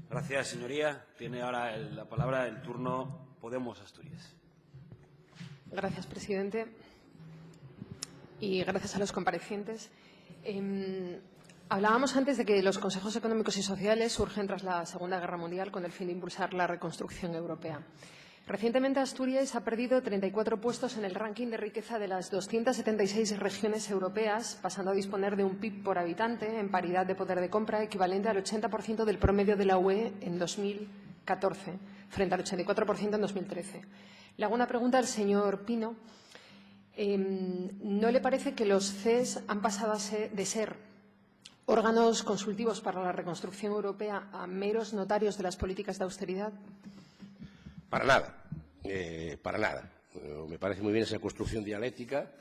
Gracias, señoría. Tiene ahora la palabra el turno Podemos Asturias. Gracias, presidente. Y gracias a los comparecientes. Hablábamos antes de que los consejos económicos y sociales surgen tras la Segunda Guerra Mundial con el fin de impulsar la reconstrucción europea. Recientemente Asturias ha perdido 34 puestos en el ranking de riqueza de las 276 regiones europeas, pasando a disponer de un PIB por habitante en paridad de poder de compra equivalente al 80% del promedio de la UE en 2014, frente al 84% en 2013. Le hago una pregunta al señor Pino. ¿No le parece que los CES han pasado de ser órganos consultivos para la reconstrucción europea a meros notarios de las políticas de austeridad? Para nada, para nada. Me parece muy bien esa construcción dialéctica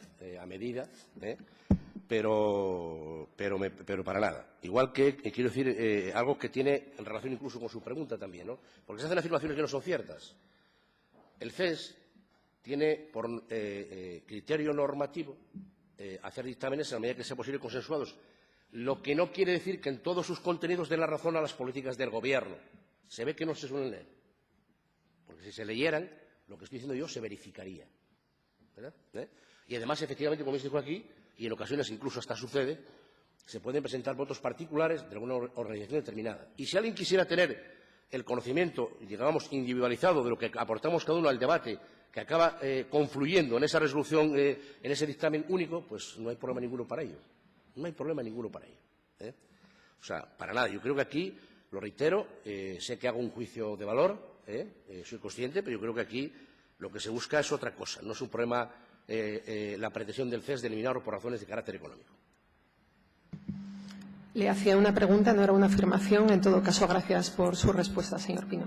a medida, pero para nada. Igual que quiero decir algo que tiene en relación incluso con su pregunta también, ¿no? Porque se hacen afirmaciones que no son ciertas. El CES tiene por criterio normativo hacer dictámenes a la medida que sea posible consensuados, lo que no quiere decir que en todos sus contenidos den la razón a las políticas del Gobierno. Se ve que no se suelen leer. Porque si se leyeran, lo que estoy diciendo yo se verificaría. ¿Verdad? Y además, efectivamente, como se dijo aquí, y en ocasiones incluso hasta sucede, se pueden presentar votos particulares de alguna organización determinada. Y si alguien quisiera tener el conocimiento, digamos, individualizado de lo que aportamos cada uno al debate, que acaba confluyendo en esa resolución, en ese dictamen único, pues no hay problema ninguno para ello. No hay problema ninguno para ello. O sea, para nada. Yo creo que aquí, lo reitero, sé que hago un juicio de valor, soy consciente, pero yo creo que aquí lo que se busca es otra cosa. No es un problema la pretensión del CES de eliminarlo por razones de carácter económico. Le hacía una pregunta, no era una afirmación. En todo caso, gracias por su respuesta, señor Pino.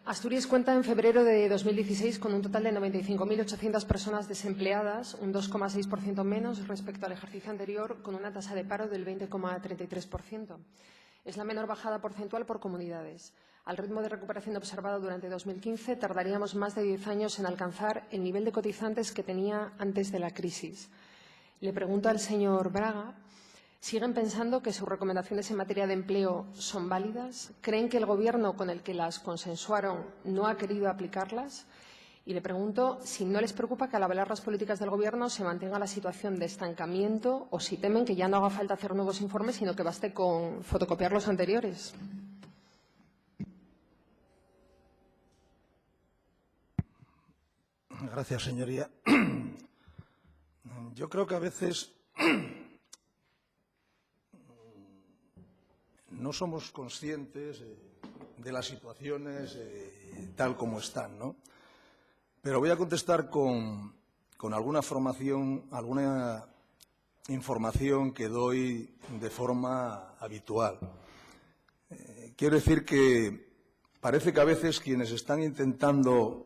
Asturias cuenta en febrero de 2016 con un total de 95.800 personas desempleadas, un 2,6% menos respecto al ejercicio anterior, con una tasa de paro del 20,33%. Es la menor bajada porcentual por comunidades. Al ritmo de recuperación observado durante 2015, tardaríamos más de 10 años en alcanzar el nivel de cotizantes que tenía antes de la crisis. Le pregunto al señor Braga, ¿siguen pensando que sus recomendaciones en materia de empleo son válidas? ¿Creen que el Gobierno con el que las consensuaron no ha querido aplicarlas? Y le pregunto si no les preocupa que al avalar las políticas del Gobierno se mantenga la situación de estancamiento o si temen que ya no haga falta hacer nuevos informes, sino que baste con fotocopiar los anteriores. Gracias, señoría. Yo creo que a veces no somos conscientes de las situaciones tal como están, ¿no? Pero voy a contestar con alguna información que doy de forma habitual. Quiero decir que parece que a veces quienes están intentando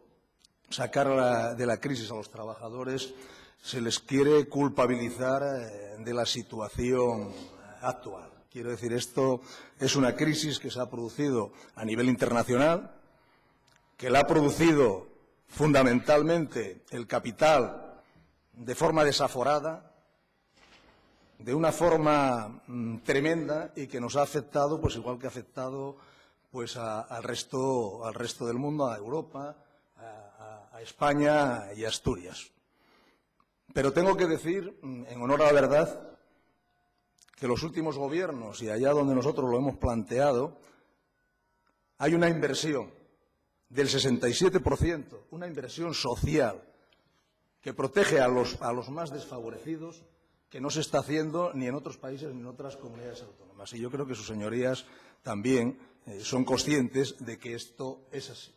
sacar de la crisis a los trabajadores se les quiere culpabilizar de la situación actual. Quiero decir, esto es una crisis que se ha producido a nivel internacional, que la ha producido fundamentalmente el capital de forma desaforada, de una forma tremenda y que nos ha afectado, pues igual que ha afectado pues al resto del mundo, a Europa, a España y a Asturias. Pero tengo que decir, en honor a la verdad, que los últimos gobiernos, y allá donde nosotros lo hemos planteado, hay una inversión del 67%, una inversión social que protege a los más desfavorecidos, que no se está haciendo ni en otros países ni en otras comunidades autónomas. Y yo creo que sus señorías también son conscientes de que esto es así.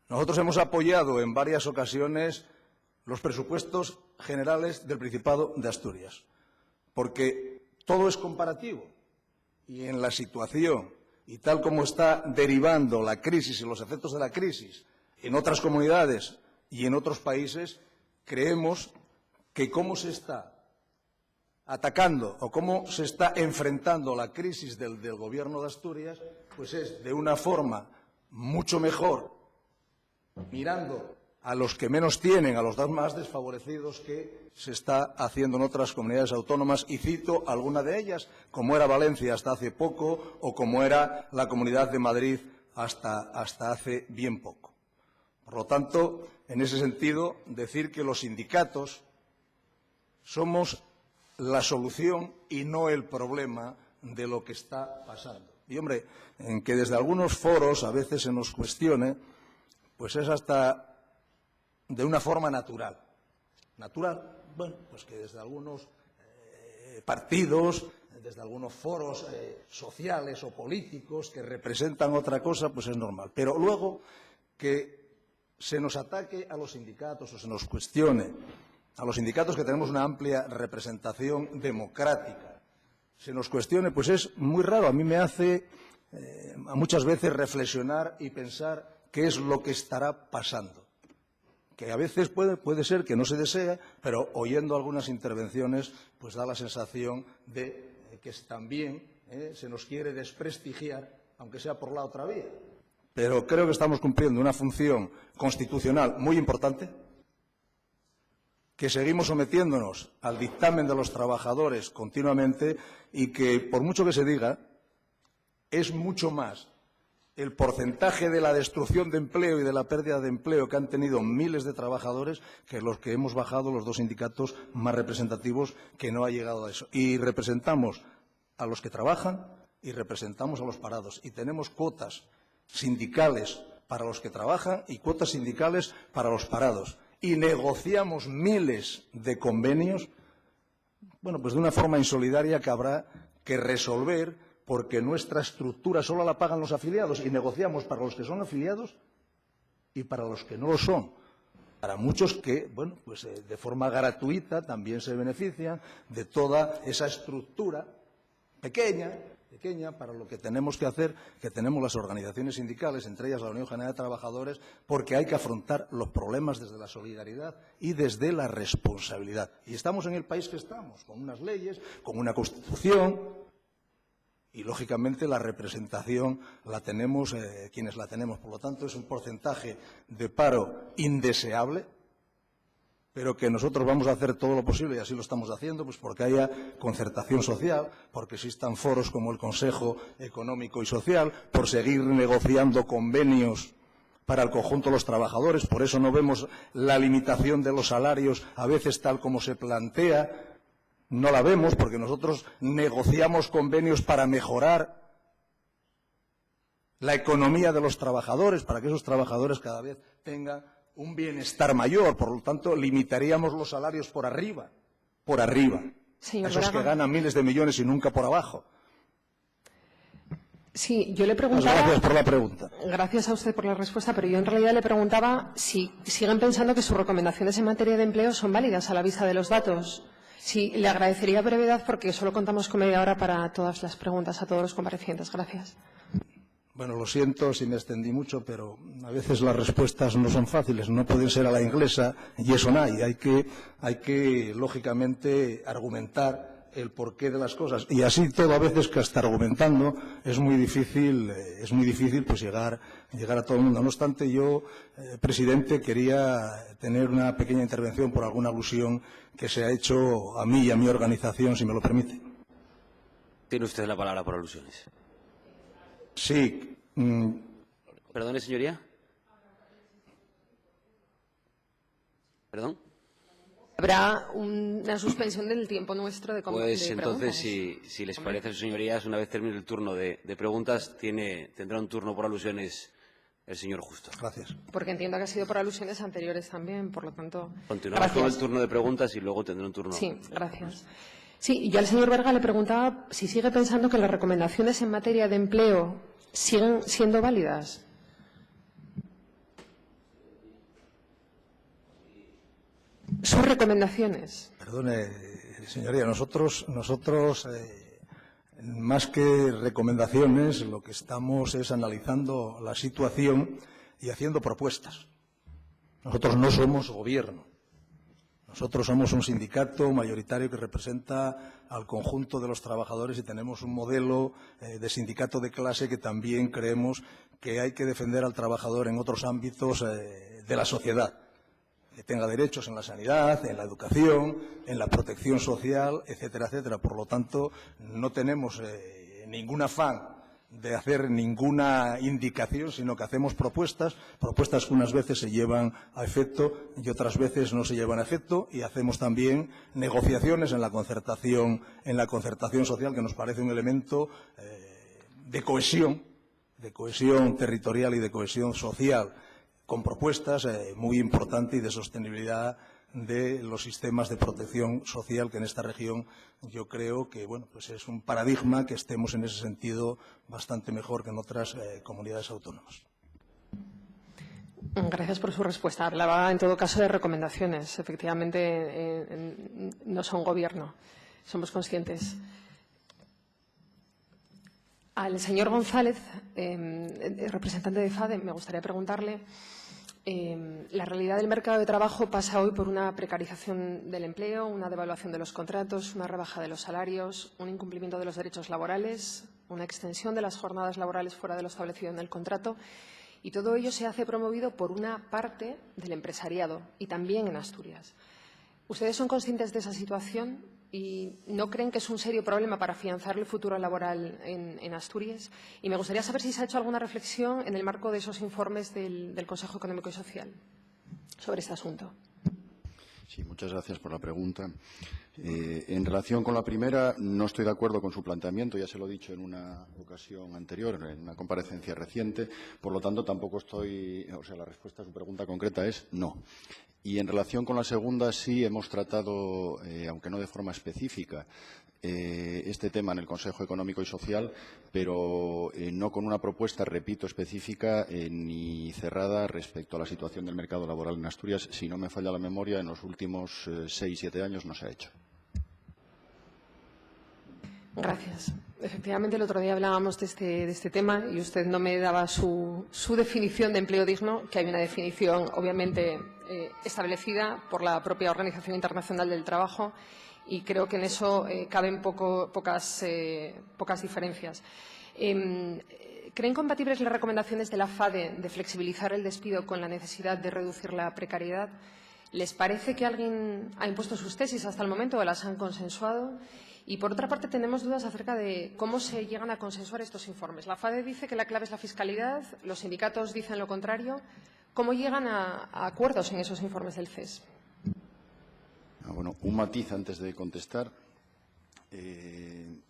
Nosotros hemos apoyado en varias ocasiones los presupuestos generales del Principado de Asturias, porque todo es comparativo y en la situación y tal como está derivando la crisis y los efectos de la crisis en otras comunidades y en otros países, creemos que cómo se está atacando o cómo se está enfrentando la crisis del Gobierno de Asturias, pues es de una forma mucho mejor, mirando a los que menos tienen, a los más desfavorecidos que se está haciendo en otras comunidades autónomas, y cito alguna de ellas, como era Valencia hasta hace poco o como era la Comunidad de Madrid hasta hace bien poco. Por lo tanto, en ese sentido, decir que los sindicatos somos la solución y no el problema de lo que está pasando. Y, hombre, en que desde algunos foros a veces se nos cuestione, pues es hasta de una forma natural. Natural, bueno, pues que desde algunos partidos, desde algunos foros sociales o políticos que representan otra cosa, pues es normal. Pero luego que se nos ataque a los sindicatos o se nos cuestione a los sindicatos, que tenemos una amplia representación democrática, se nos cuestione, pues es muy raro. A mí me hace muchas veces reflexionar y pensar qué es lo que estará pasando. Que a veces puede ser que no se desea, pero oyendo algunas intervenciones, pues da la sensación de que también se nos quiere desprestigiar, aunque sea por la otra vía. Pero creo que estamos cumpliendo una función constitucional muy importante, que seguimos sometiéndonos al dictamen de los trabajadores continuamente y que, por mucho que se diga, es mucho más el porcentaje de la destrucción de empleo y de la pérdida de empleo que han tenido miles de trabajadores que los que hemos bajado los dos sindicatos más representativos, que no ha llegado a eso. Y representamos a los que trabajan y representamos a los parados. Y tenemos cuotas sindicales para los que trabajan y cuotas sindicales para los parados. Y negociamos miles de convenios, bueno, pues de una forma insolidaria que habrá que resolver, porque nuestra estructura solo la pagan los afiliados y negociamos para los que son afiliados y para los que no lo son. Para muchos que, bueno, pues de forma gratuita también se benefician de toda esa estructura pequeña para lo que tenemos que hacer, que tenemos las organizaciones sindicales, entre ellas la Unión General de Trabajadores, porque hay que afrontar los problemas desde la solidaridad y desde la responsabilidad. Y estamos en el país que estamos, con unas leyes, con una Constitución, y, lógicamente, la representación la tenemos quienes la tenemos. Por lo tanto, es un porcentaje de paro indeseable, pero que nosotros vamos a hacer todo lo posible, y así lo estamos haciendo, pues porque haya concertación social, porque existan foros como el Consejo Económico y Social, por seguir negociando convenios para el conjunto de los trabajadores. Por eso no vemos la limitación de los salarios, a veces tal como se plantea. No la vemos, porque nosotros negociamos convenios para mejorar la economía de los trabajadores, para que esos trabajadores cada vez tengan un bienestar mayor. Por lo tanto, limitaríamos los salarios por arriba, Señor esos Braga, que ganan miles de millones y nunca por abajo. Sí, yo le preguntaba... Gracias por la pregunta. Gracias a usted por la respuesta, pero yo en realidad le preguntaba si siguen pensando que sus recomendaciones en materia de empleo son válidas a la vista de los datos. Sí, le agradecería brevedad porque solo contamos con media hora para todas las preguntas a todos los comparecientes. Gracias. Bueno, lo siento si me extendí mucho, pero a veces las respuestas no son fáciles, no pueden ser a la inglesa y eso no hay. Hay que, lógicamente, argumentar el porqué de las cosas. Y así todo, a veces que hasta argumentando es muy difícil pues llegar a todo el mundo. No obstante, yo, presidente, quería tener una pequeña intervención por alguna alusión que se ha hecho a mí y a mi organización, si me lo permite. Tiene usted la palabra por alusiones. Sí. Perdone, señoría. ¿Perdón? Habrá una suspensión del tiempo nuestro de Pues de entonces, preguntas. si les parece a sus señorías, una vez termine el turno de preguntas, tendrá un turno por alusiones el señor Justo. Gracias. Porque entiendo que ha sido por alusiones anteriores también, por lo tanto... Continuamos con gracias. el turno de preguntas y luego tendrá un turno. Sí, gracias. Sí, yo al señor Berga le preguntaba si sigue pensando que las recomendaciones en materia de empleo siguen siendo válidas. Sus recomendaciones. Perdone, señoría, nosotros más que recomendaciones, lo que estamos es analizando la situación y haciendo propuestas. Nosotros no somos gobierno. Nosotros somos un sindicato mayoritario que representa al conjunto de los trabajadores y tenemos un modelo de sindicato de clase que también creemos que hay que defender al trabajador en otros ámbitos de la sociedad. tenga derechos en la sanidad, en la educación, en la protección social, etcétera, etcétera. Por lo tanto, no tenemos ningún afán de hacer ninguna indicación, sino que hacemos propuestas que unas veces se llevan a efecto y otras veces no se llevan a efecto, y hacemos también negociaciones en la concertación social, que nos parece un elemento de cohesión territorial y de cohesión social, con propuestas muy importantes y de sostenibilidad de los sistemas de protección social, que en esta región yo creo que pues es un paradigma que estemos en ese sentido bastante mejor que en otras comunidades autónomas. Gracias por su respuesta. Hablaba, en todo caso, de recomendaciones. Efectivamente, no son gobierno. Somos conscientes. Al señor González, representante de FADE, me gustaría preguntarle. La realidad del mercado de trabajo pasa hoy por una precarización del empleo, una devaluación de los contratos, una rebaja de los salarios, un incumplimiento de los derechos laborales, una extensión de las jornadas laborales fuera de lo establecido en el contrato, y todo ello se hace promovido por una parte del empresariado y también en Asturias. ¿Ustedes son conscientes de esa situación y no creen que es un serio problema para afianzar el futuro laboral en Asturias? Y me gustaría saber si se ha hecho alguna reflexión en el marco de esos informes del Consejo Económico y Social sobre este asunto. Sí, muchas gracias por la pregunta. En relación con la primera, no estoy de acuerdo con su planteamiento, ya se lo he dicho en una ocasión anterior, en una comparecencia reciente, por lo tanto tampoco estoy, la respuesta a su pregunta concreta es no. Y en relación con la segunda, sí hemos tratado, aunque no de forma específica, este tema en el Consejo Económico y Social, pero no con una propuesta, repito, específica ni cerrada respecto a la situación del mercado laboral en Asturias. Si no me falla la memoria, en los últimos 6-7 años no se ha hecho. Gracias. Efectivamente, el otro día hablábamos de este tema y usted no me daba su definición de empleo digno, que hay una definición, obviamente, establecida por la propia Organización Internacional del Trabajo, y creo que en eso caben pocas diferencias. ¿Creen compatibles las recomendaciones de la FADE de flexibilizar el despido con la necesidad de reducir la precariedad? ¿Les parece que alguien ha impuesto sus tesis hasta el momento o las han consensuado? Y, por otra parte, tenemos dudas acerca de cómo se llegan a consensuar estos informes. La FADE dice que la clave es la fiscalidad, los sindicatos dicen lo contrario. ¿Cómo llegan a acuerdos en esos informes del CES? Bueno, un matiz antes de contestar.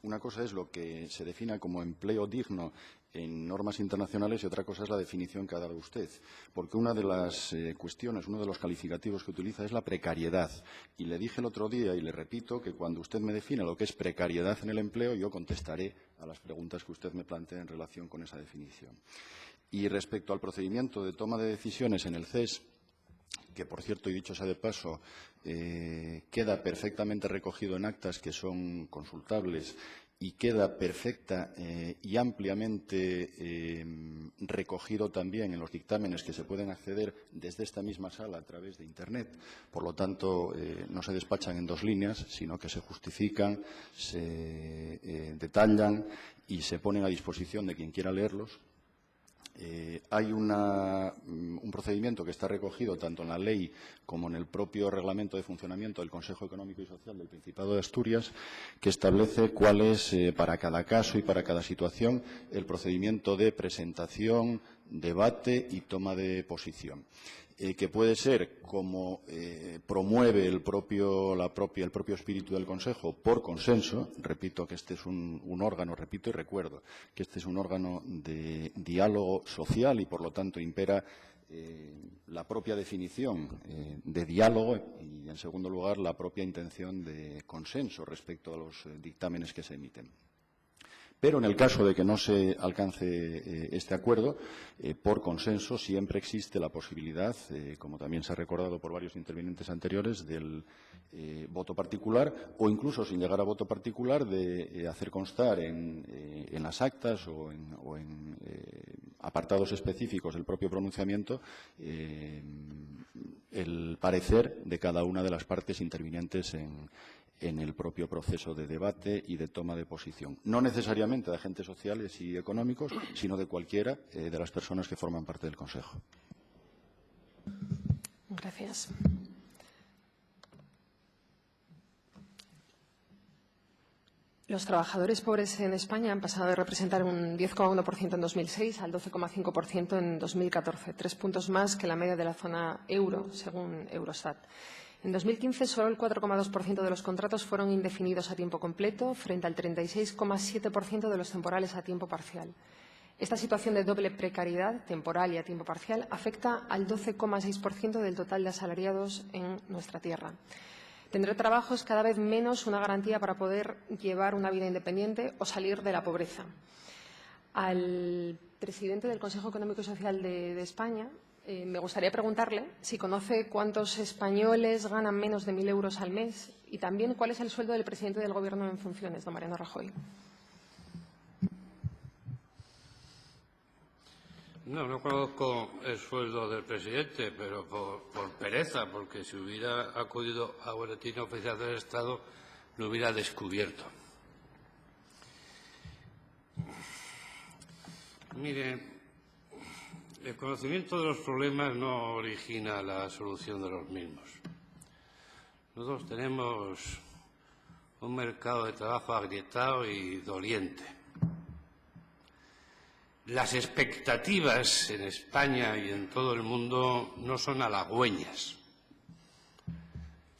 Una cosa es lo que se defina como empleo digno en normas internacionales y otra cosa es la definición que ha dado usted. Porque una de las cuestiones, uno de los calificativos que utiliza es la precariedad. Y le dije el otro día y le repito que cuando usted me define lo que es precariedad en el empleo, yo contestaré a las preguntas que usted me plantea en relación con esa definición. Y respecto al procedimiento de toma de decisiones en el CES, que, por cierto, y dicho sea de paso, queda perfectamente recogido en actas que son consultables y queda perfecta y ampliamente recogido también en los dictámenes que se pueden acceder desde esta misma sala a través de Internet. Por lo tanto, no se despachan en 2 líneas, sino que se justifican, se detallan y se ponen a disposición de quien quiera leerlos. Hay un procedimiento que está recogido tanto en la ley como en el propio reglamento de funcionamiento del Consejo Económico y Social del Principado de Asturias, que establece cuál es, para cada caso y para cada situación, el procedimiento de presentación, debate y toma de posición. Que puede ser, como promueve el propio espíritu del Consejo, por consenso. Repito que este es un órgano, repito y recuerdo, que este es un órgano de diálogo social y, por lo tanto, impera la propia definición de diálogo y, en segundo lugar, la propia intención de consenso respecto a los dictámenes que se emiten. Pero en el caso de que no se alcance este acuerdo, por consenso siempre existe la posibilidad, como también se ha recordado por varios intervinientes anteriores, del voto particular o incluso sin llegar a voto particular de hacer constar en las actas o en apartados específicos del propio pronunciamiento el parecer de cada una de las partes intervinientes en el propio proceso de debate y de toma de posición. No necesariamente de agentes sociales y económicos, sino de cualquiera de las personas que forman parte del Consejo. Gracias. Los trabajadores pobres en España han pasado de representar un 10,1% en 2006 al 12,5% en 2014, 3 puntos más que la media de la zona euro, según Eurostat. En 2015, solo el 4,2% de los contratos fueron indefinidos a tiempo completo, frente al 36,7% de los temporales a tiempo parcial. Esta situación de doble precariedad, temporal y a tiempo parcial, afecta al 12,6% del total de asalariados en nuestra tierra. Tener trabajo es cada vez menos una garantía para poder llevar una vida independiente o salir de la pobreza. Al presidente del Consejo Económico y Social de España me gustaría preguntarle si conoce cuántos españoles ganan menos de 1.000 euros al mes y también cuál es el sueldo del presidente del Gobierno en funciones, don Mariano Rajoy. No conozco el sueldo del presidente, pero por pereza, porque si hubiera acudido a Boletín Oficial del Estado lo hubiera descubierto. Miren, el conocimiento de los problemas no origina la solución de los mismos. Nosotros tenemos un mercado de trabajo agrietado y doliente. Las expectativas en España y en todo el mundo no son halagüeñas.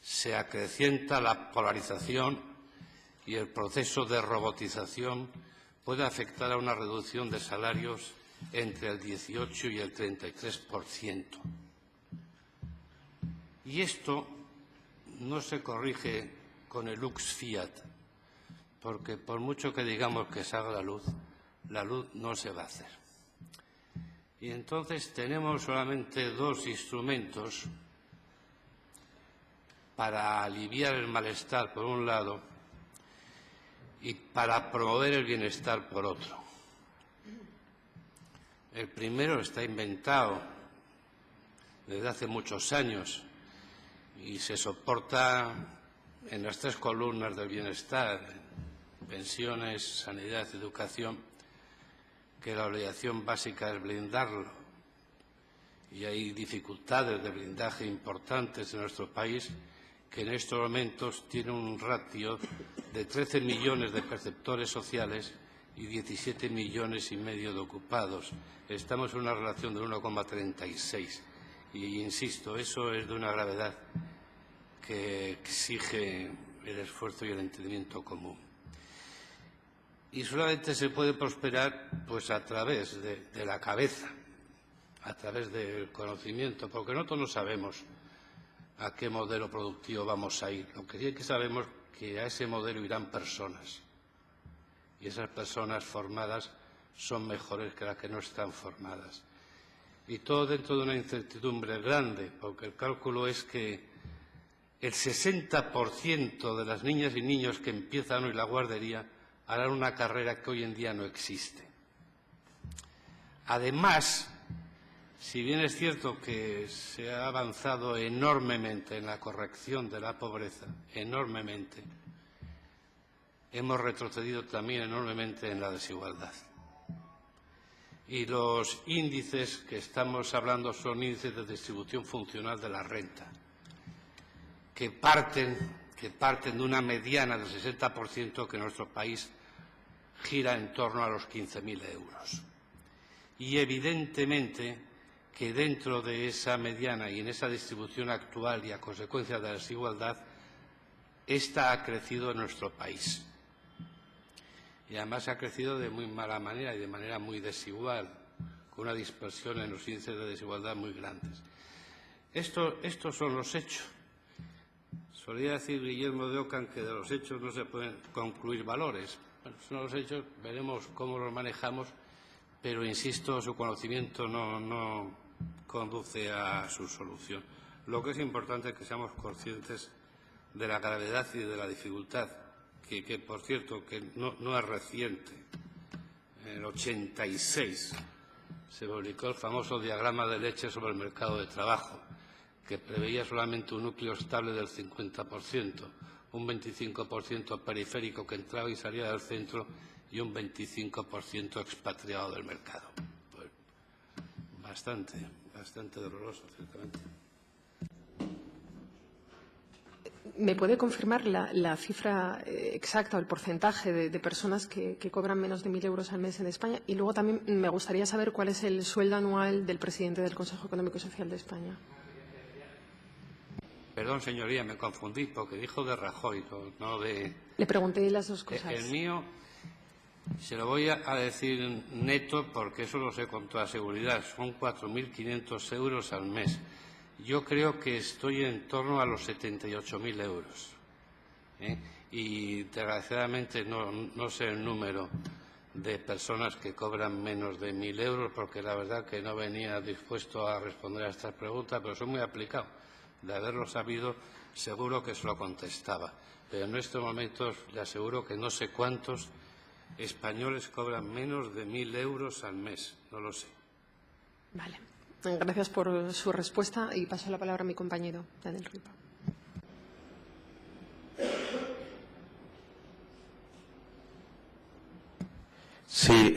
Se acrecienta la polarización y el proceso de robotización puede afectar a una reducción de salarios entre el 18 y el 33%. Y esto no se corrige con el lux fiat, porque por mucho que digamos que salga la luz no se va a hacer. Y entonces tenemos solamente dos instrumentos para aliviar el malestar, por un lado, y para promover el bienestar, por otro. El primero está inventado desde hace muchos años y se soporta en las 3 columnas del bienestar, pensiones, sanidad, educación, que la obligación básica es blindarlo. Y hay dificultades de blindaje importantes en nuestro país, que en estos momentos tiene un ratio de 13 millones de perceptores sociales y 17,5 millones de ocupados. Estamos en una relación de 1,36. Y, insisto, eso es de una gravedad que exige el esfuerzo y el entendimiento común. Y solamente se puede prosperar pues a través de la cabeza, a través del conocimiento, porque nosotros no sabemos a qué modelo productivo vamos a ir. Lo que sí es que sabemos que a ese modelo irán personas. Y esas personas formadas son mejores que las que no están formadas. Y todo dentro de una incertidumbre grande, porque el cálculo es que el 60% de las niñas y niños que empiezan hoy la guardería harán una carrera que hoy en día no existe. Además, si bien es cierto que se ha avanzado enormemente en la corrección de la pobreza, enormemente, hemos retrocedido también enormemente en la desigualdad. Y los índices que estamos hablando son índices de distribución funcional de la renta, que parten de una mediana del 60% que en nuestro país gira en torno a los 15.000 euros. Y evidentemente que dentro de esa mediana y en esa distribución actual y a consecuencia de la desigualdad, esta ha crecido en nuestro país. Y además ha crecido de muy mala manera y de manera muy desigual, con una dispersión en los índices de desigualdad muy grandes. Estos son los hechos. Solía decir Guillermo de Ockham que de los hechos no se pueden concluir valores. Bueno, son los hechos, veremos cómo los manejamos, pero, insisto, su conocimiento no conduce a su solución. Lo que es importante es que seamos conscientes de la gravedad y de la dificultad, que por cierto, que no es reciente. En el 86 se publicó el famoso diagrama de Leche sobre el mercado de trabajo, que preveía solamente un núcleo estable del 50%, un 25% periférico que entraba y salía del centro y un 25% expatriado del mercado. Pues bastante doloroso, ciertamente. ¿Me puede confirmar la cifra exacta o el porcentaje de personas que cobran menos de 1.000 euros al mes en España? Y luego también me gustaría saber cuál es el sueldo anual del presidente del Consejo Económico y Social de España. Perdón, señoría, me confundí porque dijo de Rajoy, no de... Le pregunté las dos cosas. El mío, se lo voy a decir neto porque eso lo sé con toda seguridad, son 4.500 euros al mes. Yo creo que estoy en torno a los 78.000 euros. Y desgraciadamente no sé el número de personas que cobran menos de 1.000 euros porque la verdad que no venía dispuesto a responder a estas preguntas, pero soy muy aplicado. De haberlo sabido, seguro que se lo contestaba. Pero en estos momentos le aseguro que no sé cuántos españoles cobran menos de 1.000 euros al mes. No lo sé. Vale. Gracias por su respuesta y paso la palabra a mi compañero, Daniel Ripa. Sí,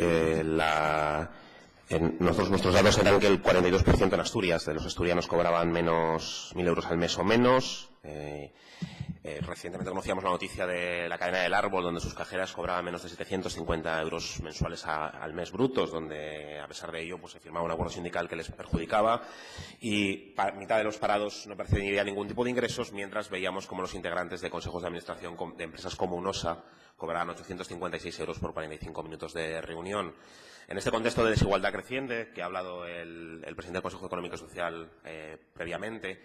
nuestros datos eran que el 42% en Asturias de los asturianos cobraban menos 1.000 euros al mes o menos. Recientemente conocíamos la noticia de la cadena del Árbol, donde sus cajeras cobraban menos de 750 euros mensuales al mes brutos, donde a pesar de ello pues se firmaba un acuerdo sindical que les perjudicaba y mitad de los parados no percibían ningún tipo de ingresos, mientras veíamos como los integrantes de consejos de administración de empresas como UNOSA cobraban 856 euros por 45 minutos de reunión. En este contexto de desigualdad creciente, que ha hablado el presidente del Consejo Económico y Social previamente,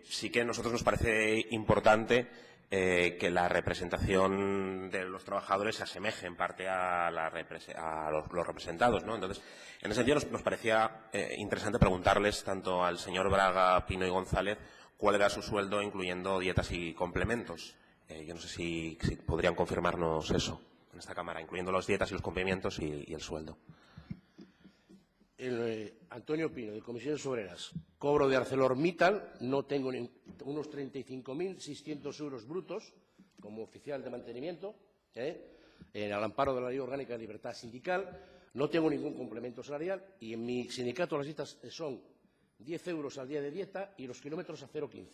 sí que a nosotros nos parece importante que la representación de los trabajadores se asemeje en parte a los representados, ¿no? Entonces, en ese sentido nos parecía interesante preguntarles tanto al señor Braga, Pino y González cuál era su sueldo, incluyendo dietas y complementos. Yo no sé si podrían confirmarnos eso en esta Cámara, incluyendo las dietas y los complementos y el sueldo. Antonio Pino, de Comisiones Obreras. Cobro de ArcelorMittal, no tengo unos 35.600 euros brutos como oficial de mantenimiento, al amparo de la Ley Orgánica de Libertad Sindical. No tengo ningún complemento salarial y en mi sindicato las dietas son 10 euros al día de dieta y los kilómetros a 0,15.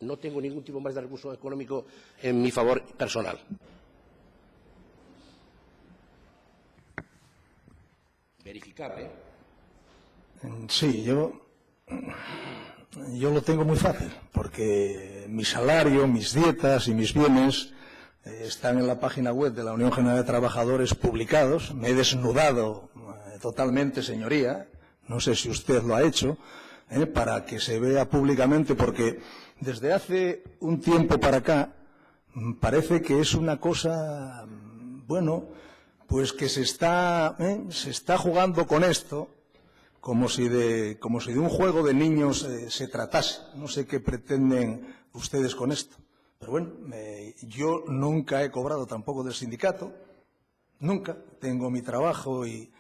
No tengo ningún tipo más de recurso económico en mi favor personal. Verificar, Sí, yo lo tengo muy fácil, porque mi salario, mis dietas y mis bienes están en la página web de la Unión General de Trabajadores publicados. Me he desnudado totalmente, señoría, no sé si usted lo ha hecho, para que se vea públicamente, porque desde hace un tiempo para acá parece que es una cosa, bueno, pues que se está jugando con esto como si de un juego de niños se tratase. No sé qué pretenden ustedes con esto. Pero bueno, yo nunca he cobrado tampoco del sindicato, nunca. Tengo mi trabajo y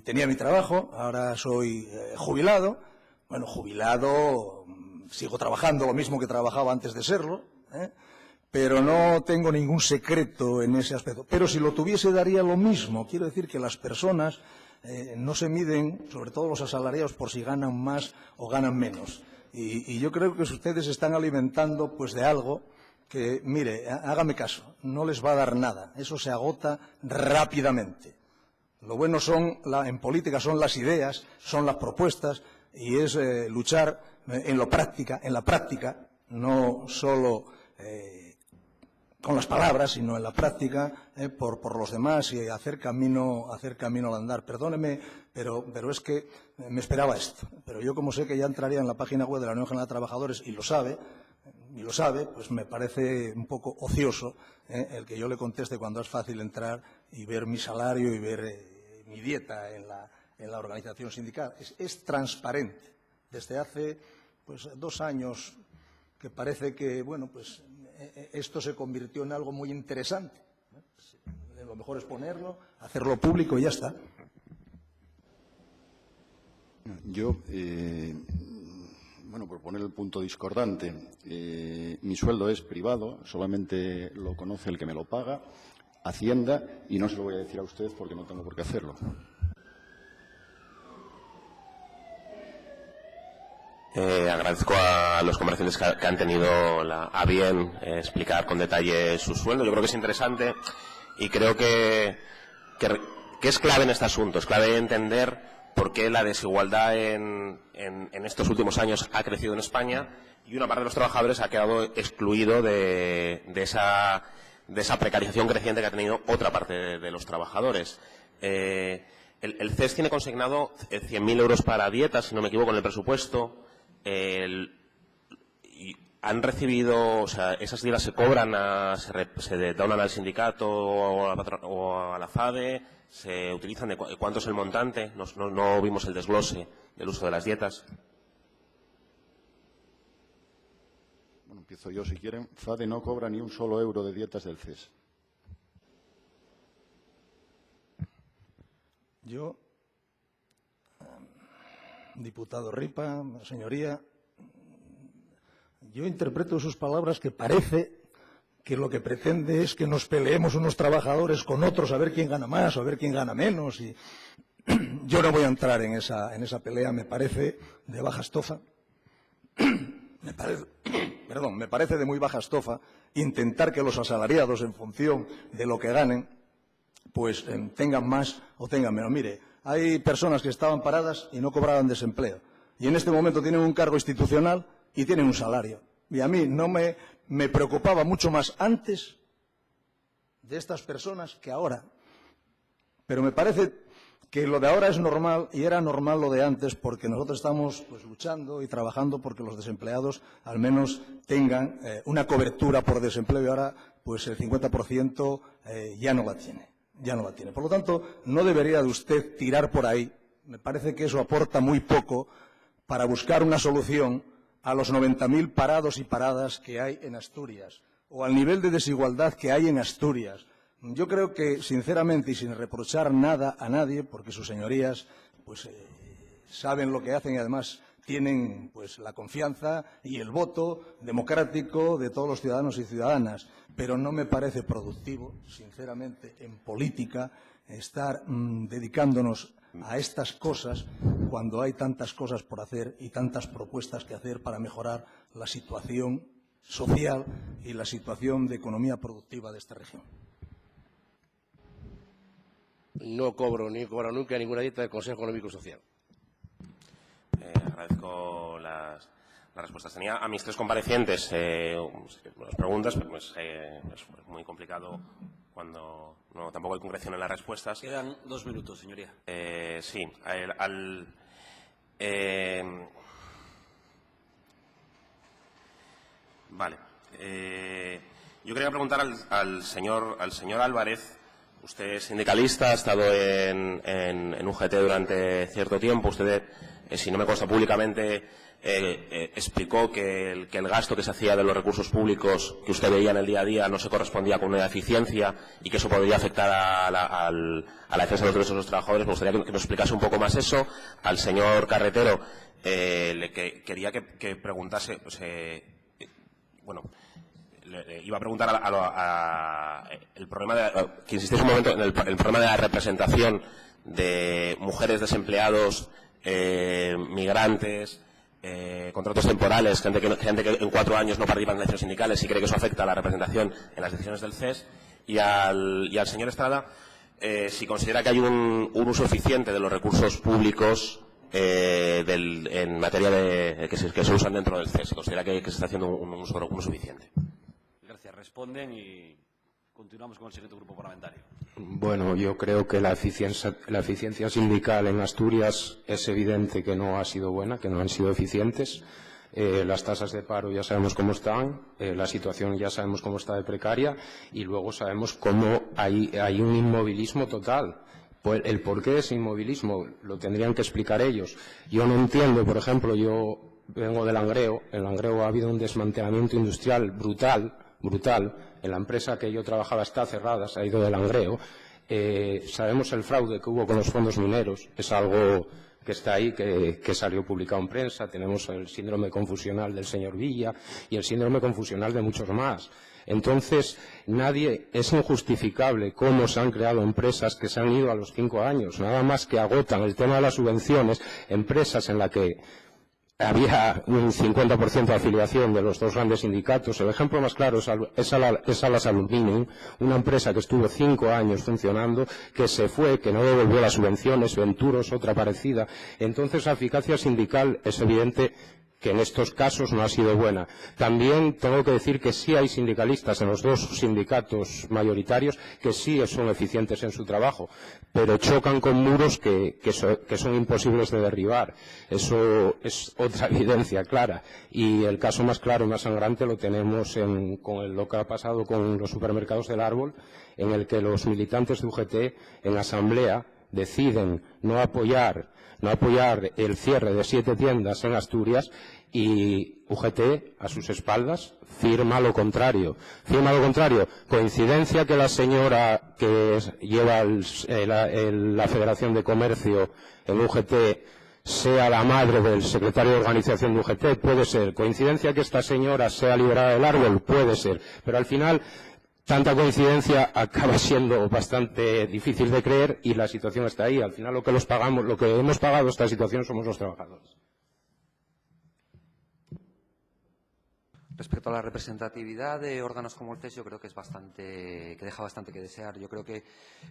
tenía mi trabajo, ahora soy jubilado. Bueno, jubilado, sigo trabajando lo mismo que trabajaba antes de serlo, pero no tengo ningún secreto en ese aspecto. Pero si lo tuviese daría lo mismo. Quiero decir que las personas no se miden, sobre todo los asalariados, por si ganan más o ganan menos. Y yo creo que ustedes están alimentando pues de algo que, mire, hágame caso, no les va a dar nada. Eso se agota rápidamente. Lo bueno en política son las ideas, son las propuestas, y es luchar en la práctica, no solo con las palabras, sino en la práctica, por los demás y hacer camino al andar. Perdóneme, pero es que me esperaba esto. Pero yo, como sé que ya entraría en la página web de la Unión General de Trabajadores y lo sabe, pues me parece un poco ocioso el que yo le conteste cuando es fácil entrar y ver mi salario y ver mi dieta en la organización sindical. Es transparente. Desde hace pues 2 años que parece que, bueno, pues esto se convirtió en algo muy interesante. Lo mejor es ponerlo, hacerlo público y ya está. Yo, por poner el punto discordante, mi sueldo es privado, solamente lo conoce el que me lo paga, Hacienda, y no se lo voy a decir a usted porque no tengo por qué hacerlo. Agradezco a los comerciantes que han tenido a bien explicar con detalle su sueldo. Yo creo que es interesante y creo que es clave en este asunto. Es clave entender por qué la desigualdad en estos últimos años ha crecido en España y una parte de los trabajadores ha quedado excluido de esa precarización creciente que ha tenido otra parte de los trabajadores. El CES tiene consignado 100.000 euros para dietas, si no me equivoco, en el presupuesto. Y han recibido, o sea, esas dietas se cobran, se donan al sindicato o a la FADE, se utilizan. ¿Cuánto es el montante? No vimos el desglose del uso de las dietas. Bueno, empiezo yo si quieren. FADE no cobra ni un solo euro de dietas del CES. Yo, diputado Ripa, señoría, yo interpreto sus palabras que parece que lo que pretende es que nos peleemos unos trabajadores con otros a ver quién gana más o a ver quién gana menos. Y yo no voy a entrar en esa pelea, me parece de baja estofa. Me parece de muy baja estofa intentar que los asalariados, en función de lo que ganen, pues tengan más o tengan menos. Mire, hay personas que estaban paradas y no cobraban desempleo. Y en este momento tienen un cargo institucional y tienen un salario. Y a mí no me preocupaba mucho más antes de estas personas que ahora. Pero me parece que lo de ahora es normal y era normal lo de antes, porque nosotros estamos pues luchando y trabajando porque los desempleados al menos tengan una cobertura por desempleo y ahora pues el 50% ya no la tiene. Por lo tanto, no debería de usted tirar por ahí. Me parece que eso aporta muy poco para buscar una solución a los 90.000 parados y paradas que hay en Asturias o al nivel de desigualdad que hay en Asturias. Yo creo que, sinceramente, y sin reprochar nada a nadie, porque sus señorías pues, saben lo que hacen y además tienen pues, la confianza y el voto democrático de todos los ciudadanos y ciudadanas, pero no me parece productivo, sinceramente, en política, estar dedicándonos a estas cosas cuando hay tantas cosas por hacer y tantas propuestas que hacer para mejorar la situación social y la situación de economía productiva de esta región. No cobro ni he cobrado nunca ninguna dieta del Consejo Económico y Social. Agradezco las respuestas. Tenía a mis tres comparecientes las preguntas, pero es muy complicado cuando tampoco hay concreción en las respuestas. Quedan 2 minutos, señoría. Sí. Vale. Yo quería preguntar al señor Álvarez. Usted es sindicalista, ha estado en UGT durante cierto tiempo. Usted, si no me consta públicamente, explicó que el gasto que se hacía de los recursos públicos que usted veía en el día a día no se correspondía con una eficiencia y que eso podría afectar a la defensa de los derechos de los trabajadores. Me gustaría que nos explicase un poco más eso. Al señor Carretero quería que preguntase, pues, iba a preguntar el problema que insistís un momento en el problema de la representación de mujeres desempleados, migrantes, contratos temporales, gente que en 4 años no participa en elecciones sindicales, y cree que eso afecta a la representación en las decisiones del CES. Y al señor Estrada, si considera que hay un uso eficiente de los recursos públicos en materia de que se usan dentro del CES, si considera que se está haciendo un uso eficiente. Gracias. Responden y continuamos con el siguiente grupo parlamentario. Bueno, yo creo que la eficiencia sindical en Asturias es evidente que no ha sido buena, que no han sido eficientes. Las tasas de paro ya sabemos cómo están, la situación ya sabemos cómo está de precaria y luego sabemos cómo hay un inmovilismo total. Pues el porqué de ese inmovilismo lo tendrían que explicar ellos. Yo no entiendo, por ejemplo, yo vengo de Langreo. En Langreo ha habido un desmantelamiento industrial brutal. En la empresa que yo trabajaba está cerrada, se ha ido de Langreo. Sabemos el fraude que hubo con los fondos mineros, es algo que está ahí, que salió publicado en prensa. Tenemos el síndrome confusional del señor Villa y el síndrome confusional de muchos más. Entonces, es injustificable cómo se han creado empresas que se han ido a los 5 años, nada más que agotan el tema de las subvenciones, empresas en las que había un 50% de afiliación de los dos grandes sindicatos. El ejemplo más claro es Alas Aluminium, una empresa que estuvo 5 años funcionando, que se fue, que no devolvió las subvenciones, Venturos, otra parecida. Entonces, la eficacia sindical es evidente que en estos casos no ha sido buena. También tengo que decir que sí hay sindicalistas en los dos sindicatos mayoritarios que sí son eficientes en su trabajo, pero chocan con muros que son imposibles de derribar. Eso es otra evidencia clara. Y el caso más claro y más sangrante lo tenemos con lo que ha pasado con los supermercados del Árbol, en el que los militantes de UGT en asamblea deciden no apoyar el cierre de 7 tiendas en Asturias y UGT, a sus espaldas, firma lo contrario. Coincidencia que la señora que lleva la Federación de Comercio en UGT sea la madre del secretario de organización de UGT, puede ser. Coincidencia que esta señora sea liberada del Árbol, puede ser. Pero al final, tanta coincidencia acaba siendo bastante difícil de creer y la situación está ahí. Al final lo que hemos pagado esta situación somos los trabajadores. Respecto a la representatividad de órganos como el CES, yo creo que deja bastante que desear. Yo creo que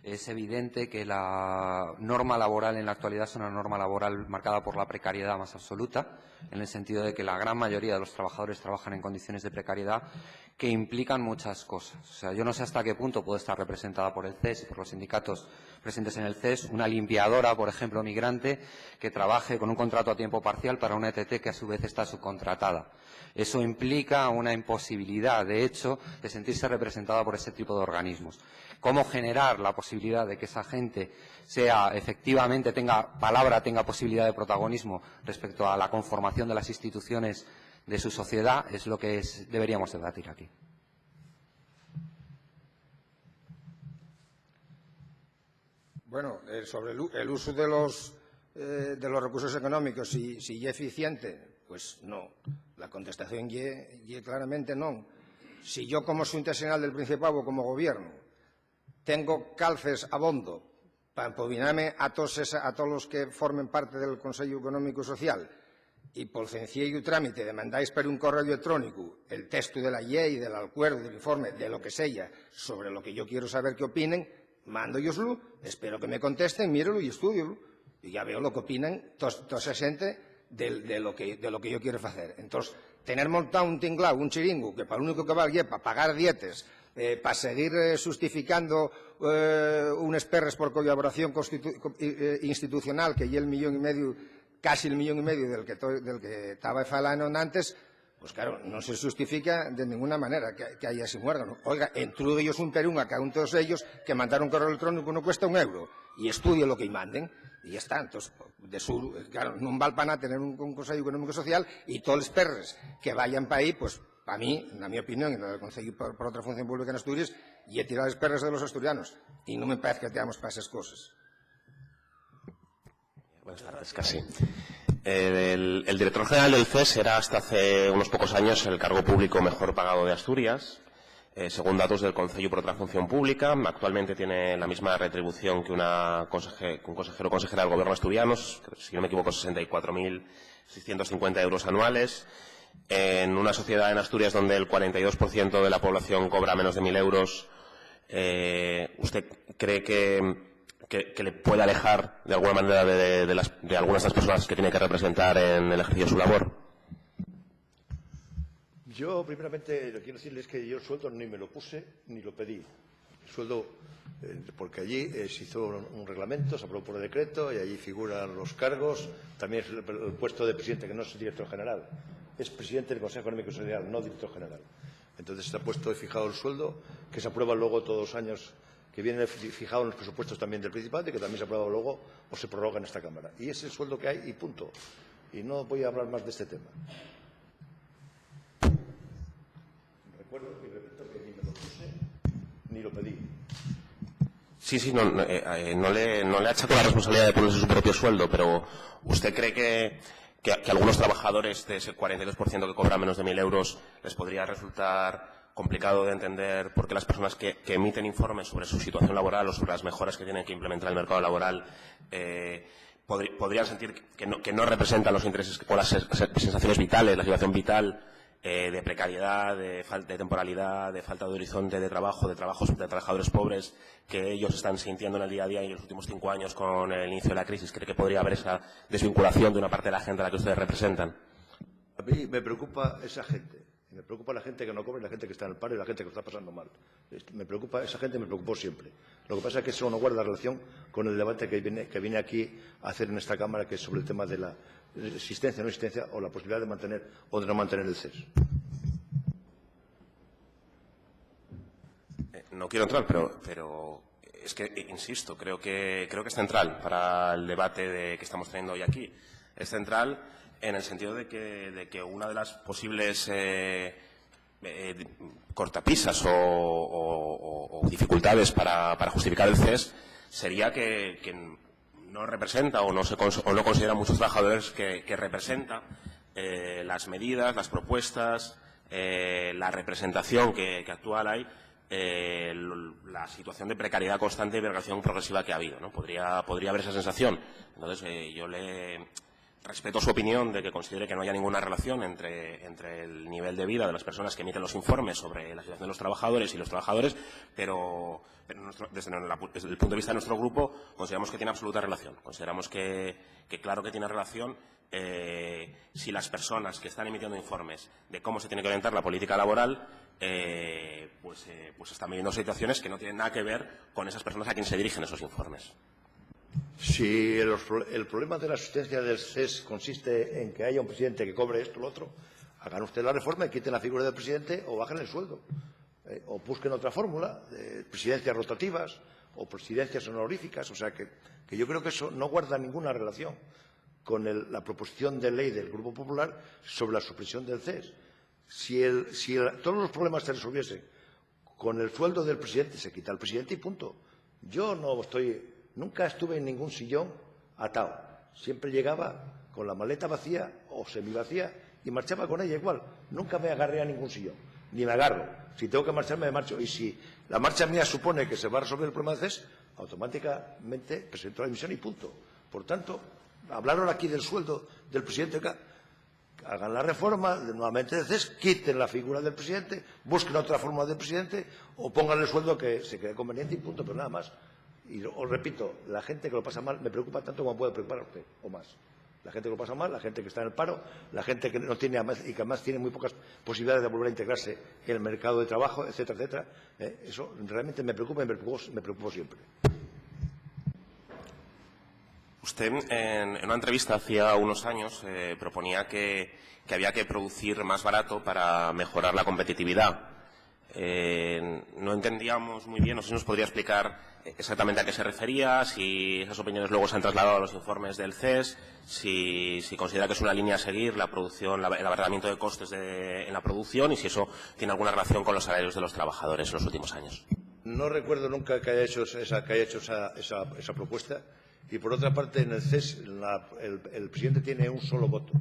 es evidente que la norma laboral en la actualidad es una norma laboral marcada por la precariedad más absoluta, en el sentido de que la gran mayoría de los trabajadores trabajan en condiciones de precariedad que implican muchas cosas. O sea, yo no sé hasta qué punto puede estar representada por el CES y por los sindicatos presentes en el CES una limpiadora, por ejemplo, migrante, que trabaje con un contrato a tiempo parcial para una ETT que a su vez está subcontratada. Eso implica una imposibilidad, de hecho, de sentirse representada por ese tipo de organismos. ¿Cómo generar la posibilidad de que esa gente efectivamente tenga posibilidad de protagonismo respecto a la conformación de las instituciones de su sociedad? Es lo que deberíamos debatir aquí. Bueno, sobre el uso de los recursos económicos, si es eficiente, pues no. La contestación es claramente no. Si yo, como Xunta Xeral del Principado, como Gobierno, tengo calces abondo para empobinarme a todos los que formen parte del Consello Económico y Social y por sencillo trámite de mandáis por un correo electrónico el texto de la ley, del acuerdo, del informe, de lo que sea, sobre lo que yo quiero saber que opinen, mándoloslo, espero que me contesten, míralo y estudiolo, y ya veo lo que opinan toda esa gente de lo que yo quiero hacer. Entonces, tener montado un tinglao, un chiringo, que para lo único que vale para pagar dietes, para seguir justificando unas perres por colaboración institucional, que ya casi el millón y medio del que estaba falando antes, pues claro, no se justifica de ninguna manera que haya ese órgano. Oiga, entrugue ellos un perún a cada uno de todos ellos que mandar un correo electrónico no cuesta €1 y estudie lo que manden y ya está. Entonces, claro, no vale para nada tener un Consejo Económico y Social y todos los perres que vayan para ahí, pues para mí, en mi opinión, y la del Consejo por otra función pública en Asturias, y he tirado los perres de los asturianos. Y no me parece que tengamos para esas cosas. Buenas tardes, casi. El director general del CES era hasta hace unos pocos años el cargo público mejor pagado de Asturias, según datos del Concello por otra función pública. Actualmente tiene la misma retribución que un consejero o consejera del Gobierno asturiano, si no me equivoco, 64.650 euros anuales. En una sociedad en Asturias donde el 42% de la población cobra menos de 1.000 euros, ¿usted cree que le puede alejar de alguna manera de algunas de las personas que tiene que representar en el ejercicio de su labor? Yo, primeramente, lo que quiero decirles que yo el sueldo ni me lo puse ni lo pedí. El sueldo, porque allí se hizo un reglamento, se aprobó por decreto y allí figuran los cargos. También el puesto de presidente, que no es director general, es presidente del Consejo Económico y Social, no director general. Entonces está puesto y fijado el sueldo, que se aprueba luego todos los años, que viene fijado en los presupuestos también del Principado y que también se aprueba luego o se prorroga en esta Cámara. Y ese es el sueldo que hay y punto. Y no voy a hablar más de este tema. Recuerdo y repito que ni me lo puse ni lo pedí. Sí, no le achaco la responsabilidad de ponerse su propio sueldo, pero ¿usted cree que algunos trabajadores de ese 42% que cobran menos de 1.000 euros les podría resultar complicado de entender por qué las personas que emiten informes sobre su situación laboral o sobre las mejoras que tienen que implementar en el mercado laboral podrían sentir que no representan los intereses o las sensaciones vitales, la situación vital de precariedad, de falta de temporalidad, de falta de horizonte de trabajo, de trabajadores pobres que ellos están sintiendo en el día a día y en los últimos 5 años con el inicio de la crisis. ¿Cree que podría haber esa desvinculación de una parte de la gente a la que ustedes representan? A mí me preocupa esa gente. Me preocupa la gente que no cobra y la gente que está en el paro y la gente que lo está pasando mal. Me preocupa esa gente, me preocupó siempre. Lo que pasa es que eso no guarda relación con el debate que viene aquí a hacer en esta Cámara, que es sobre el tema de la existencia o no existencia o la posibilidad de mantener o de no mantener el CES. No quiero entrar, pero es que, insisto, creo que es central para el debate que estamos teniendo hoy aquí. Es central en el sentido de que una de las posibles cortapisas o dificultades para justificar el CES sería que no representa o no considera muchos trabajadores que representa las medidas, las propuestas, la representación que actual hay, la situación de precariedad constante y vergación progresiva que ha habido, ¿no? Podría haber esa sensación. Entonces, yo le respeto su opinión de que considere que no haya ninguna relación entre el nivel de vida de las personas que emiten los informes sobre la situación de los trabajadores y los trabajadores, pero desde el punto de vista de nuestro grupo consideramos que tiene absoluta relación. Consideramos que claro que tiene relación si las personas que están emitiendo informes de cómo se tiene que orientar la política laboral pues están viviendo situaciones que no tienen nada que ver con esas personas a quien se dirigen esos informes. Si el problema de la existencia del CES consiste en que haya un presidente que cobre esto o lo otro, hagan usted la reforma y quiten la figura del presidente o bajen el sueldo. O busquen otra fórmula, de presidencias rotativas o presidencias honoríficas. O sea, que yo creo que eso no guarda ninguna relación con la proposición de ley del Grupo Popular sobre la supresión del CES. Si todos los problemas se resolviesen con el sueldo del presidente, se quita el presidente y punto. Yo nunca estuve en ningún sillón atado. Siempre llegaba con la maleta vacía o semivacía y marchaba con ella igual. Nunca me agarré a ningún sillón, ni me agarro. Si tengo que marcharme, me marcho. Y si la marcha mía supone que se va a resolver el problema del CES, automáticamente presento la dimisión y punto. Por tanto, hablaron aquí del sueldo del presidente. Hagan la reforma nuevamente del CES, quiten la figura del presidente, busquen otra forma del presidente o pongan el sueldo que se cree conveniente y punto, pero nada más. Y os repito, la gente que lo pasa mal me preocupa tanto como puede preocupar a usted, o más. La gente que lo pasa mal, la gente que está en el paro, la gente que no tiene y que además tiene muy pocas posibilidades de volver a integrarse en el mercado de trabajo, etcétera, etcétera. Eso realmente me preocupa y me preocupó siempre. Usted, en una entrevista hacía unos años, proponía que había que producir más barato para mejorar la competitividad. No entendíamos muy bien, no sé si nos podría explicar exactamente a qué se refería, si esas opiniones luego se han trasladado a los informes del CES, si considera que es una línea a seguir la producción, el abaratamiento de costes en la producción y si eso tiene alguna relación con los salarios de los trabajadores en los últimos años. No recuerdo nunca que haya hecho esa propuesta. Y, por otra parte, en el CES el presidente tiene un solo voto.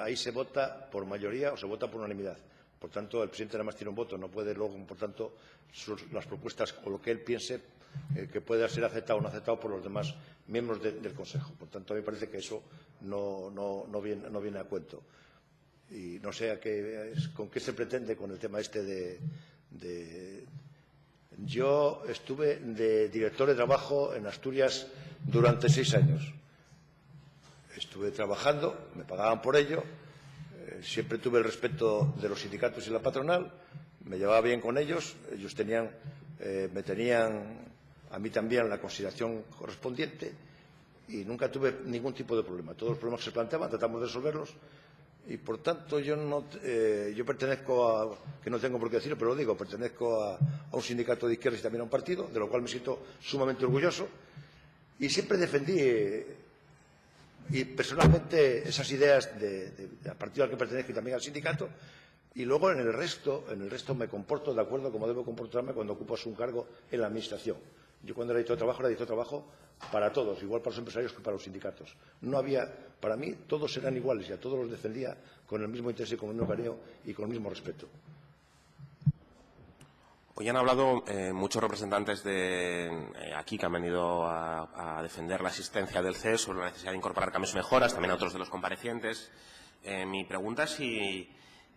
Ahí se vota por mayoría o se vota por unanimidad. Por tanto, el presidente nada más tiene un voto. No puede luego, por tanto, las propuestas o lo que él piense que pueda ser aceptado o no aceptado por los demás miembros del Consejo. Por tanto, a mí me parece que eso no viene a cuento. Y no sé con qué se pretende con el tema este Yo estuve de director de trabajo en Asturias durante 6 años. Estuve trabajando, me pagaban por ello, siempre tuve el respeto de los sindicatos y la patronal, me llevaba bien con ellos, ellos me tenían a mí también la consideración correspondiente y nunca tuve ningún tipo de problema. Todos los problemas que se planteaban tratamos de resolverlos y, por tanto, yo pertenezco que no tengo por qué decirlo, pero lo digo, pertenezco a un sindicato de izquierdas y también a un partido, de lo cual me siento sumamente orgulloso y siempre defendí y personalmente esas ideas del partido al que pertenezco y también al sindicato. Y luego en el resto me comporto de acuerdo como debo comportarme cuando ocupas un cargo en la Administración. Yo cuando era director de trabajo para todos, igual para los empresarios que para los sindicatos. Para mí todos eran iguales y a todos los defendía con el mismo interés y con el mismo cariño y con el mismo respeto. Hoy han hablado muchos representantes aquí que han venido a defender la existencia del CES sobre la necesidad de incorporar cambios y mejoras, también a otros de los comparecientes. Mi pregunta es si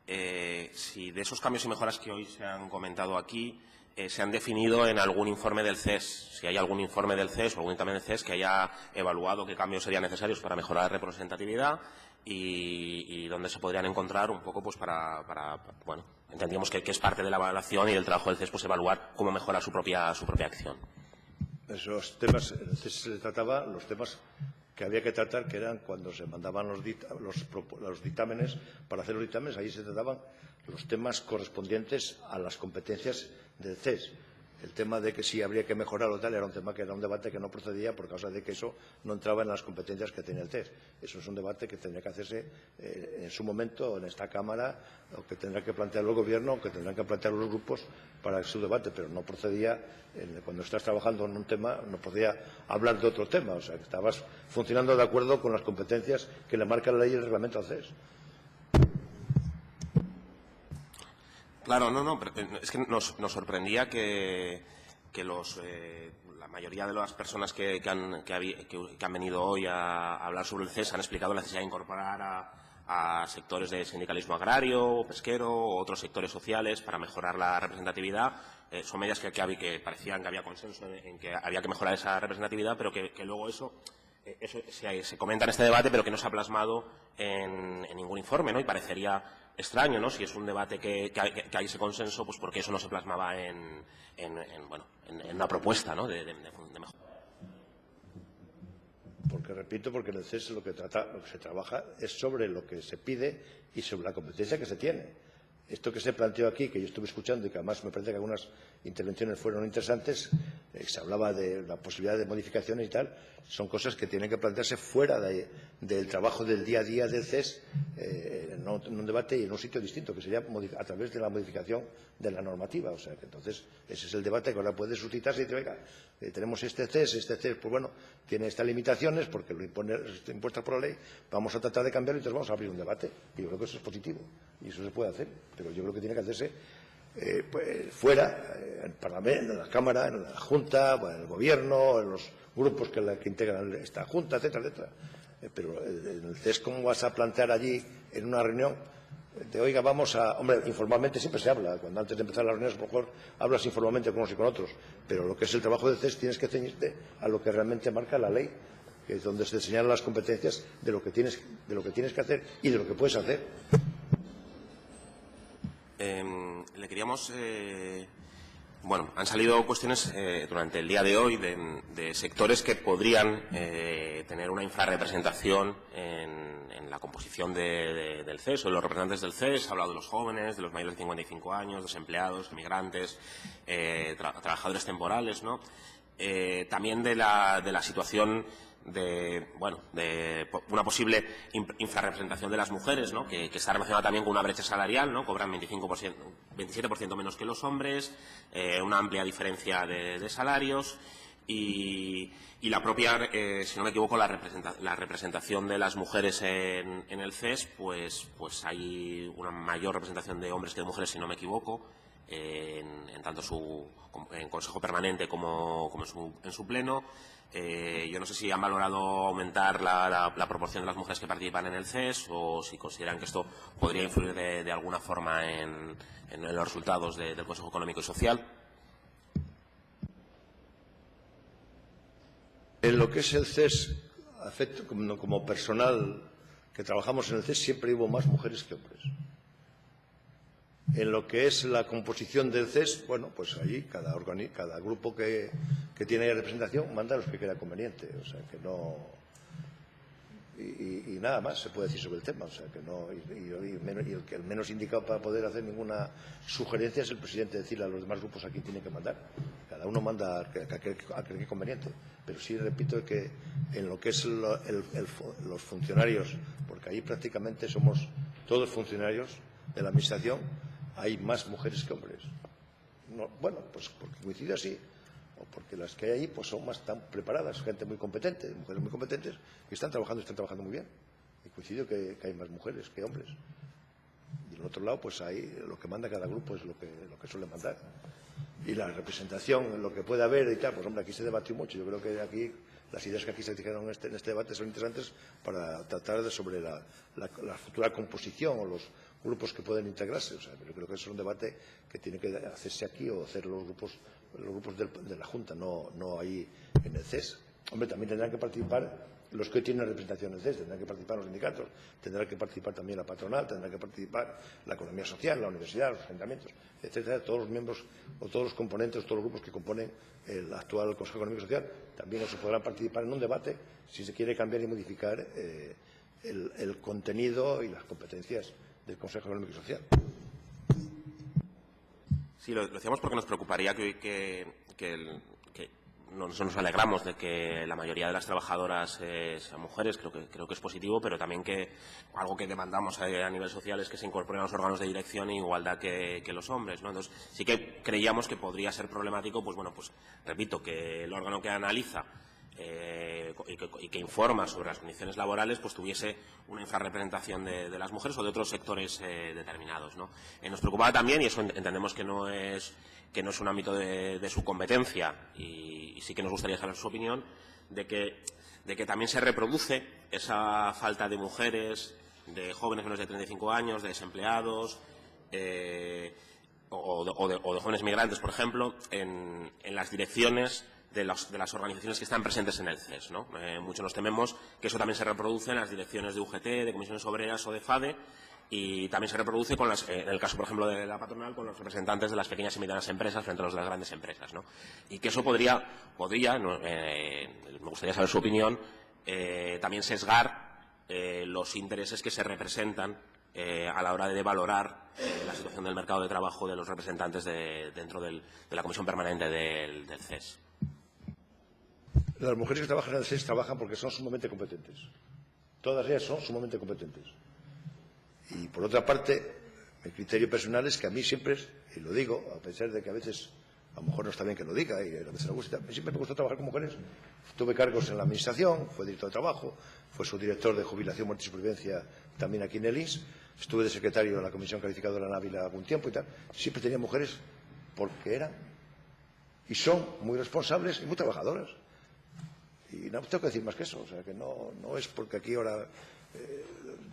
de esos cambios y mejoras que hoy se han comentado aquí se han definido en algún informe del CES, si hay algún informe del CES o algún dictamen del CES que haya evaluado qué cambios serían necesarios para mejorar la representatividad y dónde se podrían encontrar un poco pues bueno, entendíamos que es parte de la evaluación y del trabajo del CES pues evaluar cómo mejorar su propia acción. Esos temas, en el CES se trataba los temas que había que tratar, que eran cuando se mandaban los dictámenes, para hacer los dictámenes, ahí se trataban los temas correspondientes a las competencias del CES. El tema de que si habría que mejorar o tal era un tema que era un debate que no procedía por causa de que eso no entraba en las competencias que tenía el CES. Eso es un debate que tendría que hacerse en su momento en esta Cámara, o que tendrá que plantear el Gobierno, o que tendrán que plantear los grupos para su debate, pero no procedía, cuando estás trabajando en un tema, no podía hablar de otro tema. O sea, que estabas funcionando de acuerdo con las competencias que le marca la ley y el reglamento al CES. Claro, no, pero es que nos sorprendía que la mayoría de las personas que han venido hoy a hablar sobre el CES han explicado la necesidad de incorporar a sectores de sindicalismo agrario, pesquero o otros sectores sociales para mejorar la representatividad. Son medidas que parecían que había consenso en que había que mejorar esa representatividad, pero que luego eso se comenta en este debate, pero que no se ha plasmado en ningún informe, ¿no? Y parecería extraño, ¿no? Si es un debate que hay ese consenso, pues porque eso no se plasmaba en una propuesta, ¿no? de mejora. Porque, repito, porque en el CES lo que se trabaja es sobre lo que se pide y sobre la competencia que se tiene. Esto que se planteó aquí, que yo estuve escuchando y que además me parece que algunas intervenciones fueron interesantes, se hablaba de la posibilidad de modificaciones y tal, son cosas que tienen que plantearse fuera del trabajo del día a día del CES, en un debate y en un sitio distinto, que sería a través de la modificación de la normativa. O sea, que entonces ese es el debate que ahora puede suscitarse y decir, oiga, tenemos este CES, pues bueno, tiene estas limitaciones porque lo está impuesta por la ley, vamos a tratar de cambiarlo y entonces vamos a abrir un debate. Y yo creo que eso es positivo y eso se puede hacer, pero yo creo que tiene que hacerse pues fuera, en el Parlamento, en la Cámara, en la Junta, en el Gobierno, en los grupos que integran esta Junta, etcétera, etcétera. Pero en el CES, ¿cómo vas a plantear allí en una reunión de, oiga, vamos a... Hombre, informalmente siempre se habla, cuando antes de empezar las reuniones, a lo mejor hablas informalmente con unos y con otros, pero lo que es el trabajo del CES tienes que ceñirte a lo que realmente marca la ley, que es donde se te señalan las competencias de lo que tienes que hacer y de lo que puedes hacer. Le queríamos... Bueno, han salido cuestiones durante el día de hoy de sectores que podrían tener una infrarrepresentación en la composición del CES o de los representantes del CES. Ha hablado de los jóvenes, de los mayores de 55 años, desempleados, inmigrantes, trabajadores temporales, ¿no? También de la situación de una posible infrarrepresentación de las mujeres, ¿no? que está relacionada también con una brecha salarial, ¿no? Cobran 27% menos que los hombres, una amplia diferencia de salarios y la propia, si no me equivoco, la representación de las mujeres en el CES, pues hay una mayor representación de hombres que de mujeres, si no me equivoco, en tanto en Consejo Permanente como en su Pleno. Yo no sé si han valorado aumentar la proporción de las mujeres que participan en el CES o si consideran que esto podría influir de alguna forma en los resultados del Consejo Económico y Social. En lo que es el CES, como personal que trabajamos en el CES, siempre hubo más mujeres que hombres. En lo que es la composición del CES, bueno, pues allí cada grupo que tiene representación manda a los que crea conveniente. O sea, que no... Y nada más se puede decir sobre el tema. O sea, que no... el menos indicado para poder hacer ninguna sugerencia es el presidente, decirle a los demás grupos a quién tiene que mandar. Cada uno manda a que conveniente. Pero sí, repito, que en lo que es los funcionarios, porque ahí prácticamente somos todos funcionarios de la Administración, hay más mujeres que hombres. No, bueno, pues porque coincide así, o porque las que hay ahí pues son más tan preparadas, gente muy competente, mujeres muy competentes que están trabajando muy bien. Y coincide que hay más mujeres que hombres. Y en otro lado, pues ahí lo que manda cada grupo es lo que suele mandar. y la representación, lo que pueda haber y tal, pues hombre, aquí se debatió mucho. Yo creo que aquí las ideas que aquí se dijeron en este debate son interesantes para tratar sobre la futura composición o los grupos que pueden integrarse. O sea, yo creo que es un debate que tiene que hacerse aquí o hacer los grupos de la Junta, no ahí en el CES. Hombre, también tendrán que participar los que hoy tienen representación en el CES, tendrán que participar los sindicatos, tendrá que participar también la patronal, tendrá que participar la economía social, la universidad, los ayuntamientos, etcétera, todos los miembros o todos los componentes, todos los grupos que componen el actual Consejo Económico y Social, también se podrán participar en un debate si se quiere cambiar y modificar el contenido y las competencias del Consejo Económico y Social. Sí, lo decíamos porque nos preocuparía que nos alegramos de que la mayoría de las trabajadoras sean mujeres, creo que es positivo, pero también que algo que demandamos a nivel social es que se incorporen a los órganos de dirección en igualdad que los hombres, ¿no? Entonces, sí que creíamos que podría ser problemático, pues bueno, pues repito, que el órgano que analiza y que informa sobre las condiciones laborales, pues tuviese una infrarrepresentación de las mujeres o de otros sectores determinados, ¿no? Nos preocupaba también, y eso entendemos que no es un ámbito de su competencia, y sí que nos gustaría saber su opinión, de que también se reproduce esa falta de mujeres, de jóvenes menos de 35 años, de desempleados, o de jóvenes migrantes, por ejemplo, en las direcciones de las organizaciones que están presentes en el CES, ¿no? Mucho nos tememos que eso también se reproduce en las direcciones de UGT, de comisiones obreras o de FADE, y también se reproduce en el caso, por ejemplo, de la patronal, con los representantes de las pequeñas y medianas empresas frente a los de las grandes empresas, ¿no? Y que eso podría me gustaría saber su opinión, también sesgar los intereses que se representan a la hora de valorar la situación del mercado de trabajo de los representantes dentro de la Comisión Permanente del CES. Las mujeres que trabajan en el CES trabajan porque son sumamente competentes. Todas ellas son sumamente competentes. Y, por otra parte, mi criterio personal es que a mí siempre, y lo digo, a pesar de que a veces a lo mejor no está bien que lo diga y a veces no gusta, siempre me gustó trabajar con mujeres. Tuve cargos en la Administración, fue director de trabajo, fue subdirector de Jubilación, Muerte y Supervivencia también aquí en el INS, estuve de secretario en la Comisión Calificadora en Ávila algún tiempo y tal. Siempre tenía mujeres porque eran y son muy responsables y muy trabajadoras. Y no tengo que decir más que eso, o sea, que no es porque aquí ahora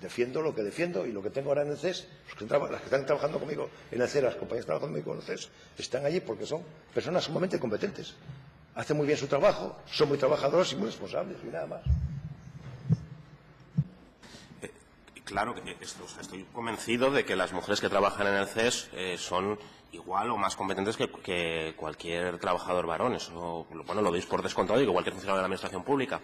defiendo lo que defiendo y lo que tengo ahora en el CES, las que están trabajando conmigo en el CES, las compañías que trabajan conmigo en el CES, están allí porque son personas sumamente competentes. Hacen muy bien su trabajo, son muy trabajadoras y muy responsables, y nada más. Claro, estoy convencido de que las mujeres que trabajan en el CES son igual o más competentes que cualquier trabajador varón. Eso, bueno, lo veis por descontado y que cualquier funcionario de la Administración Pública.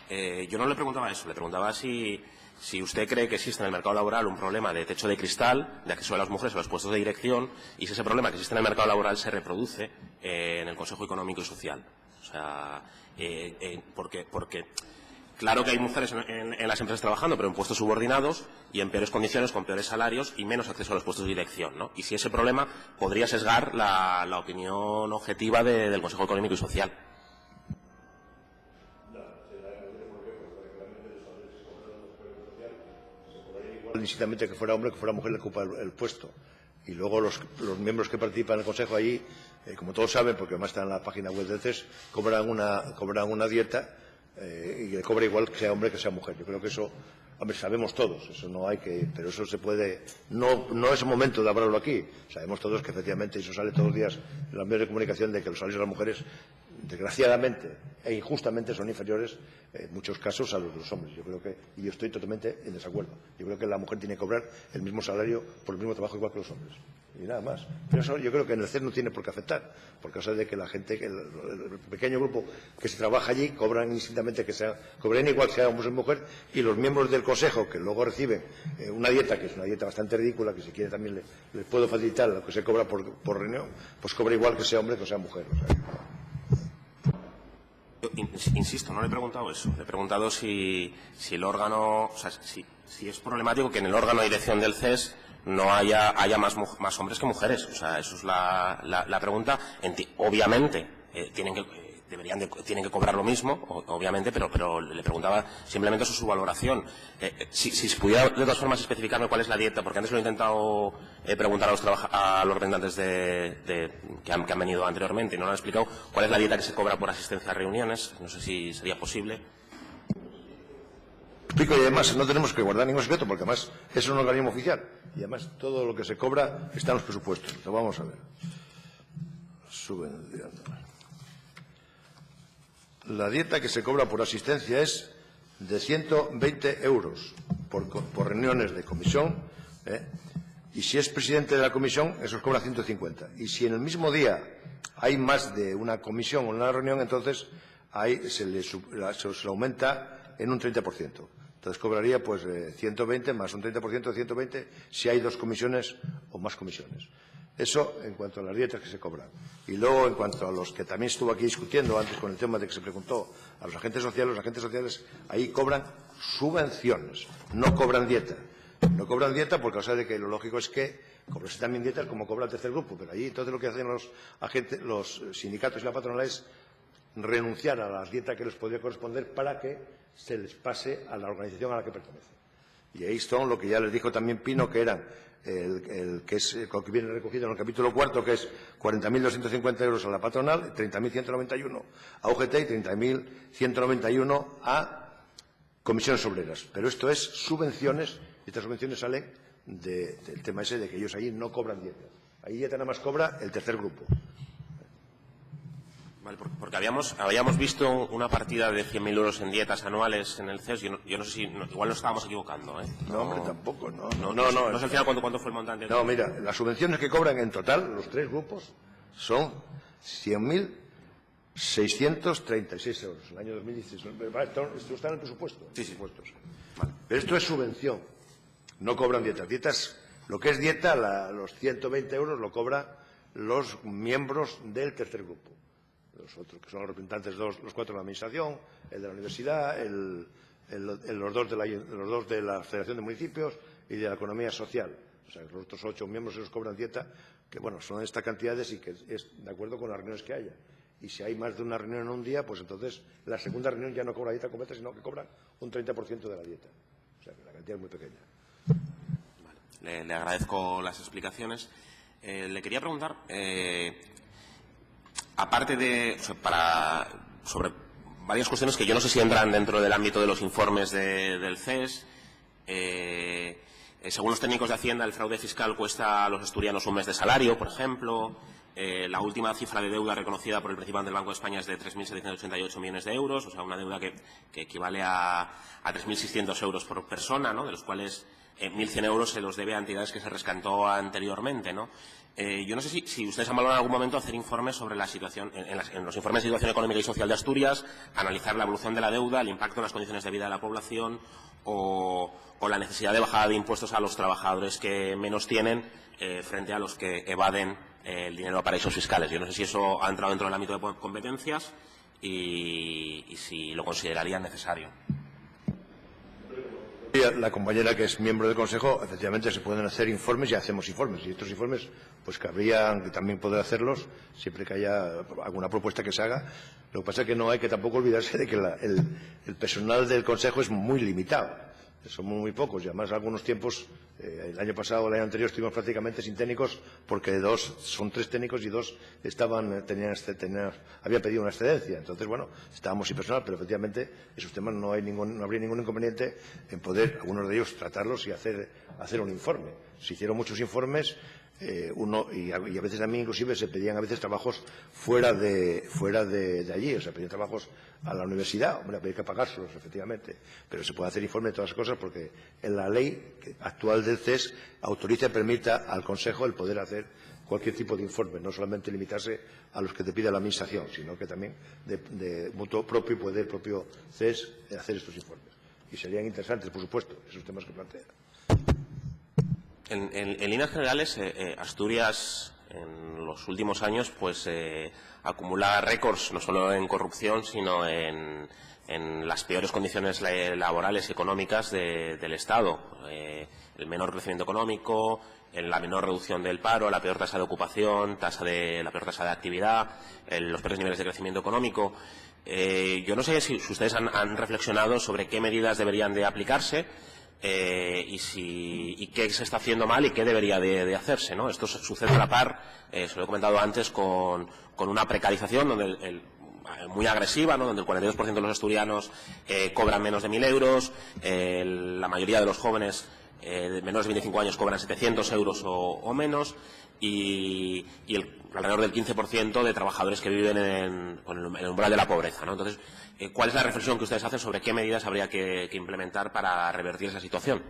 Yo no le preguntaba eso, le preguntaba si usted cree que existe en el mercado laboral un problema de techo de cristal, de acceso de las mujeres a los puestos de dirección, y si ese problema que existe en el mercado laboral se reproduce en el Consejo Económico y Social. O sea, porque claro que hay mujeres en las empresas trabajando, pero en puestos subordinados y en peores condiciones, con peores salarios y menos acceso a los puestos de dirección, ¿no? Y si ese problema podría sesgar la opinión objetiva del Consejo Económico y Social. Indistintamente que fuera hombre o que fuera mujer le ocupa el puesto. Y luego los miembros que participan en el Consejo allí, como todos saben, porque además está en la página web del CES, cobran una dieta y le cobra igual que sea hombre que sea mujer. Yo creo que eso, hombre, sabemos todos, eso no hay que, pero eso se puede, no es el momento de hablarlo aquí. Sabemos todos que efectivamente, y eso sale todos los días en los medios de comunicación, de que los salarios de las mujeres, desgraciadamente e injustamente, son inferiores en muchos casos a los de los hombres. Yo creo que, y yo estoy totalmente en desacuerdo. Yo creo que la mujer tiene que cobrar el mismo salario por el mismo trabajo igual que los hombres. Y nada más. Pero eso yo creo que en el CES no tiene por qué afectar, por causa de que la gente, el pequeño grupo que se trabaja allí, cobran indistintamente cobren igual sea hombre o mujer, y los miembros del Consejo, que luego reciben una dieta, que es una dieta bastante ridícula, que si quiere también les puedo facilitar lo que se cobra por reunión, pues cobra igual que sea hombre que sea mujer. O sea, yo insisto, no le he preguntado eso. Le he preguntado si el órgano, o sea, si es problemático que en el órgano de dirección del CES no haya más hombres que mujeres. O sea, eso es la pregunta. Obviamente, tienen que cobrar lo mismo, obviamente, pero le preguntaba simplemente su valoración. Si pudiera, de todas formas, especificarme cuál es la dieta, porque antes lo he intentado preguntar a los representantes que han venido anteriormente y no lo han explicado, cuál es la dieta que se cobra por asistencia a reuniones. No sé si sería posible. Explico, y además no tenemos que guardar ningún secreto, porque además es un organismo oficial y además todo lo que se cobra está en los presupuestos. Lo vamos a ver. Subvención. La dieta que se cobra por asistencia es de 120 euros por reuniones de comisión, y si es presidente de la comisión, eso cobra 150. Y si en el mismo día hay más de una comisión o una reunión, entonces ahí se le aumenta en un 30%. Entonces cobraría pues 120 más un 30% de 120 si hay 2 comisiones o más comisiones. Eso en cuanto a las dietas que se cobran. Y luego, en cuanto a los que también estuvo aquí discutiendo antes con el tema de que se preguntó a los agentes sociales ahí cobran subvenciones, no cobran dieta. No cobran dieta porque, o sea, de que lo lógico es que cobrase también dietas como cobra el tercer grupo. Pero allí entonces lo que hacen los sindicatos y la patronal es renunciar a las dietas que les podría corresponder para que se les pase a la organización a la que pertenecen. Y ahí son lo que ya les dijo también Pino, que eran el que viene recogido en el capítulo 4, que es 40.250 euros a la patronal, 30.191 a UGT y 30.191 a comisiones obreras. Pero esto es subvenciones, y estas subvenciones salen del tema ese de que ellos allí no cobran dieta. Ahí dieta nada más cobra el tercer grupo. Vale, porque habíamos visto una partida de 100.000 euros en dietas anuales en el CES. Yo no sé si... igual nos estábamos equivocando, ¿eh? No, hombre, tampoco, no. No sé al final cuánto fue el montante. No, mira, las subvenciones que cobran en total, los 3 grupos, son 100.636 euros en el año 2016. Esto está en el presupuesto. Sí. Vale. Pero esto es subvención. No cobran dietas. Dietas, lo que es dieta, los 120 euros lo cobran los miembros del tercer grupo. Los otros, que son los representantes, los 4 de la Administración, el de la Universidad, los dos de la Federación de Municipios y de la Economía Social. O sea, los otros 8 miembros se los cobran dieta, que bueno, son estas cantidades y que es de acuerdo con las reuniones que haya. Y si hay más de una reunión en un día, pues entonces la segunda reunión ya no cobra dieta completa, sino que cobra un 30% de la dieta. O sea, que la cantidad es muy pequeña. Vale. Le agradezco las explicaciones. Le quería preguntar... aparte sobre varias cuestiones que yo no sé si entran dentro del ámbito de los informes del CES. Según los técnicos de Hacienda, el fraude fiscal cuesta a los asturianos un mes de salario, por ejemplo. La última cifra de deuda reconocida por el Principal del Banco de España es de 3.788 millones de euros, o sea, una deuda que equivale a 3.600 euros por persona, ¿no?, de los cuales 1.100 euros se los debe a entidades que se rescató anteriormente, ¿no? Yo no sé si ustedes han valorado en algún momento hacer informes sobre la situación, en los informes de situación económica y social de Asturias, analizar la evolución de la deuda, el impacto en las condiciones de vida de la población o la necesidad de bajada de impuestos a los trabajadores que menos tienen frente a los que evaden el dinero a paraísos fiscales. Yo no sé si eso ha entrado dentro del ámbito de competencias y si lo considerarían necesario. La compañera que es miembro del Consejo, efectivamente se pueden hacer informes y hacemos informes. Y estos informes, pues cabría también poder hacerlos siempre que haya alguna propuesta que se haga. Lo que pasa es que no hay que tampoco olvidarse de que el personal del Consejo es muy limitado. Somos muy pocos y además algunos tiempos, el año pasado o el año anterior estuvimos prácticamente sin técnicos porque son 3 técnicos y 2 habían pedido una excedencia. Entonces, bueno, estábamos sin personal, pero efectivamente esos temas no habría ningún inconveniente en poder, algunos de ellos, tratarlos y hacer un informe. Se hicieron muchos informes, y a veces también inclusive se pedían a veces trabajos fuera de allí, o sea, pedían trabajos a la universidad, hombre, había que pagárselos, efectivamente, pero se puede hacer informe de todas las cosas porque en la ley actual del CES autoriza y permita al Consejo el poder hacer cualquier tipo de informe, no solamente limitarse a los que te pida la Administración, sino que también de motu propio puede el propio CES hacer estos informes. Y serían interesantes, por supuesto, esos temas que plantea. En líneas generales, Asturias en los últimos años pues acumula récords no solo en corrupción sino en en las peores condiciones laborales y económicas del Estado. El menor crecimiento económico, la menor reducción del paro, la peor tasa de ocupación, la peor tasa de actividad, los peores niveles de crecimiento económico. Yo no sé si ustedes han reflexionado sobre qué medidas deberían de aplicarse y qué se está haciendo mal y qué debería de hacerse, ¿no? Esto sucede a la par, se lo he comentado antes, con una precarización donde muy agresiva, ¿no? Donde el 42% de los asturianos cobran menos de 1.000 euros, la mayoría de los jóvenes de menores de 25 años cobran 700 euros o menos, y alrededor del 15% de trabajadores que viven con el umbral de la pobreza, ¿no? Entonces, ¿cuál es la reflexión que ustedes hacen sobre qué medidas habría que implementar para revertir esa situación?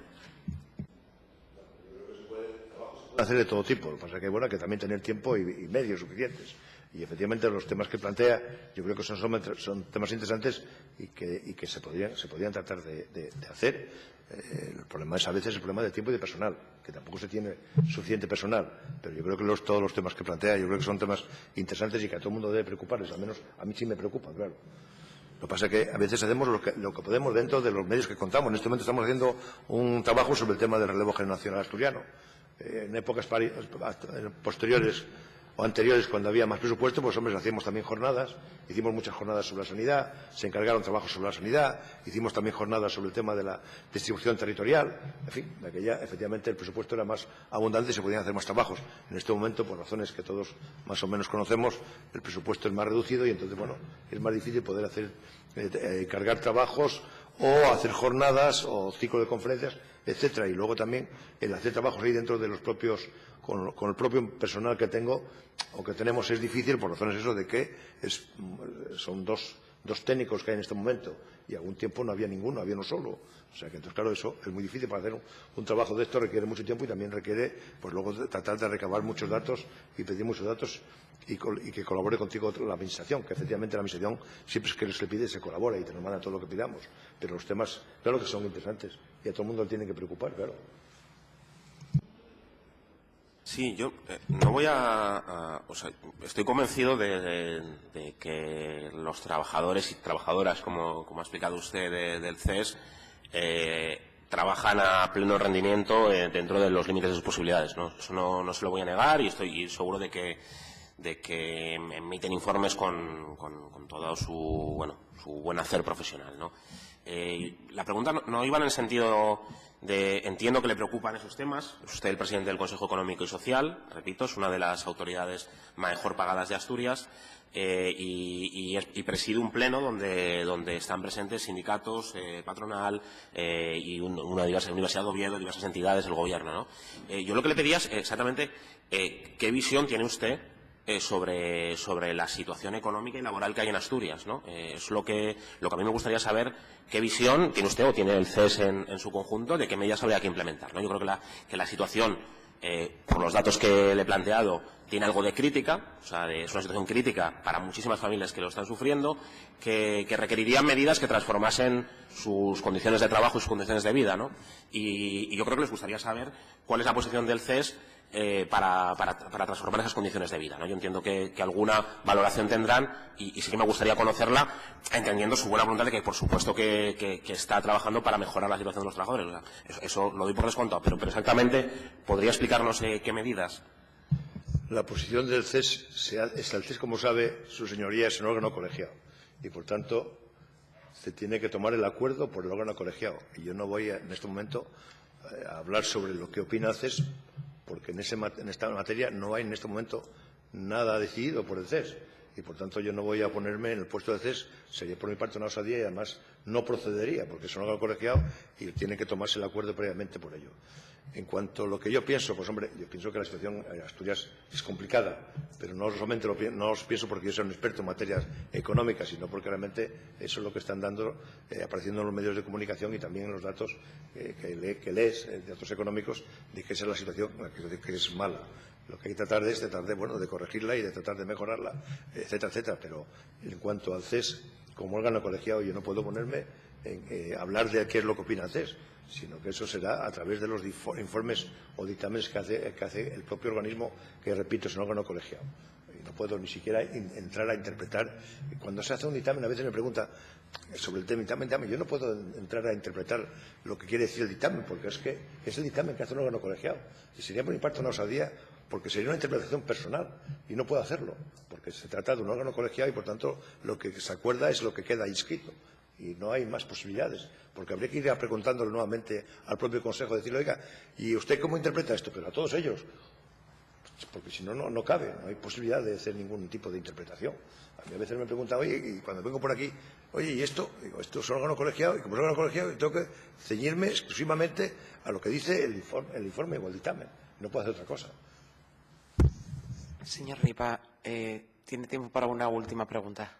Hacer de todo tipo. Lo que pasa es que, bueno, hay que también tener tiempo y medios suficientes. Y efectivamente los temas que plantea yo creo que son temas interesantes y que se podrían tratar de hacer. El problema es a veces el problema de tiempo y de personal, que tampoco se tiene suficiente personal. Pero yo creo que todos los temas que plantea yo creo que son temas interesantes y que a todo el mundo debe preocuparles. Al menos a mí sí me preocupan, claro. Lo que pasa es que a veces hacemos lo que podemos dentro de los medios que contamos. En este momento estamos haciendo un trabajo sobre el tema del relevo generacional asturiano. En épocas posteriores o anteriores, cuando había más presupuesto, pues hombres, hacíamos también jornadas, hicimos muchas jornadas sobre la sanidad, se encargaron trabajos sobre la sanidad, hicimos también jornadas sobre el tema de la distribución territorial, en fin, de aquella, efectivamente, el presupuesto era más abundante y se podían hacer más trabajos. En este momento, por razones que todos más o menos conocemos, el presupuesto es más reducido y entonces, bueno, es más difícil poder hacer, cargar trabajos o hacer jornadas o ciclo de conferencias, etcétera. Y luego también el hacer trabajos ahí dentro de los propios, con el propio personal que tengo o que tenemos es difícil por razones eso de que son dos técnicos que hay en este momento y algún tiempo no había ninguno, había uno solo. O sea que entonces, claro, eso es muy difícil. Para hacer un trabajo de esto requiere mucho tiempo y también requiere, pues luego tratar de recabar muchos datos y pedir muchos datos y que colabore contigo la Administración, que efectivamente la Administración siempre es que se le pide se colabora y te nos manda todo lo que pidamos. Pero los temas, claro que son interesantes y a todo el mundo le tienen que preocupar, claro. Sí, yo no voy o sea, estoy convencido de que los trabajadores y trabajadoras, como ha explicado usted, del CES, trabajan a pleno rendimiento dentro de los límites de sus posibilidades, ¿no? Eso no se lo voy a negar y estoy seguro de que emiten informes con todo su buen hacer profesional, ¿no? La pregunta no iba en el sentido entiendo que le preocupan esos temas. Es usted el presidente del Consejo Económico y Social, repito, es una de las autoridades mejor pagadas de Asturias y preside un pleno donde están presentes sindicatos, patronal y una Universidad de Oviedo, diversas entidades del Gobierno, ¿no? Yo lo que le pedía es exactamente qué visión tiene usted sobre la situación económica y laboral que hay en Asturias, ¿no? Es lo que a mí me gustaría saber, qué visión tiene usted o tiene el CES en su conjunto de qué medidas habría que implementar, ¿no? Yo creo que la situación, por los datos que le he planteado, tiene algo de crítica, o sea, es una situación crítica para muchísimas familias que lo están sufriendo, que requerirían medidas que transformasen sus condiciones de trabajo y sus condiciones de vida, ¿no? Y yo creo que les gustaría saber cuál es la posición del CES para transformar esas condiciones de vida, ¿no? Yo entiendo que alguna valoración tendrán y sí que me gustaría conocerla, entendiendo su buena voluntad de que, por supuesto, que está trabajando para mejorar la situación de los trabajadores. O sea, eso lo doy por descontado, pero exactamente, ¿podría explicarnos qué medidas? La posición del CES, el CES, como sabe su señoría, es un órgano colegiado y, por tanto, se tiene que tomar el acuerdo por el órgano colegiado. Y yo no voy en este momento a hablar sobre lo que opina el CES, porque en esta materia no hay en este momento nada decidido por el CES. Y, por tanto, yo no voy a ponerme en el puesto del CES, sería por mi parte una osadía y, además, no procedería, porque es un órgano colegiado y tiene que tomarse el acuerdo previamente por ello. En cuanto a lo que yo pienso, pues, hombre, yo pienso que la situación en Asturias es complicada, pero no solamente no lo pienso porque yo soy un experto en materias económicas, sino porque realmente eso es lo que están apareciendo en los medios de comunicación y también en los datos que lees, de datos económicos, de que esa es la situación, que es mala. Lo que hay que tratar de corregirla y de tratar de mejorarla, etcétera, etcétera. Pero en cuanto al CES, como órgano colegiado, yo no puedo ponerme en hablar de qué es lo que opina el CES, sino que eso será a través de los informes o dictámenes que hace el propio organismo, que, repito, es un órgano colegiado. No puedo ni siquiera entrar a interpretar. Cuando se hace un dictamen, a veces me pregunta sobre el tema dictamen. Yo no puedo entrar a interpretar lo que quiere decir el dictamen, porque es que es el dictamen que hace un órgano colegiado. Y sería por mi parte una osadía, porque sería una interpretación personal, y no puedo hacerlo, porque se trata de un órgano colegiado y, por tanto, lo que se acuerda es lo que queda inscrito. Y no hay más posibilidades, porque habría que ir preguntándole nuevamente al propio Consejo, decirle, oiga, ¿y usted cómo interpreta esto? Pero a todos ellos, porque si no, no cabe, no hay posibilidad de hacer ningún tipo de interpretación. A mí a veces me preguntan, oye, y cuando vengo por aquí, oye, ¿y esto? Digo, esto es un órgano colegiado, y como es un órgano colegiado, tengo que ceñirme exclusivamente a lo que dice el informe o el dictamen. No puedo hacer otra cosa. Señor Ripa, tiene tiempo para una última pregunta.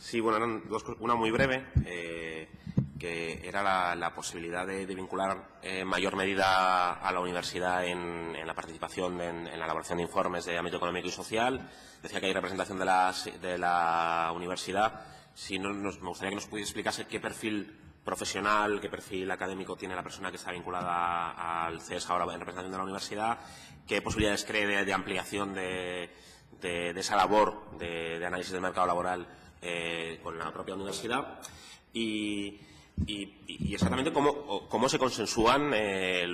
Sí, bueno, eran dos cosas. Una muy breve, que era la posibilidad de vincular en mayor medida a la universidad en la participación en la elaboración de informes de ámbito económico y social. Decía que hay representación de la universidad. Me gustaría que nos pudiese explicarse qué perfil profesional, qué perfil académico tiene la persona que está vinculada al CES ahora en representación de la universidad, qué posibilidades cree de ampliación de esa labor de análisis del mercado laboral con la propia universidad y exactamente cómo se consensúan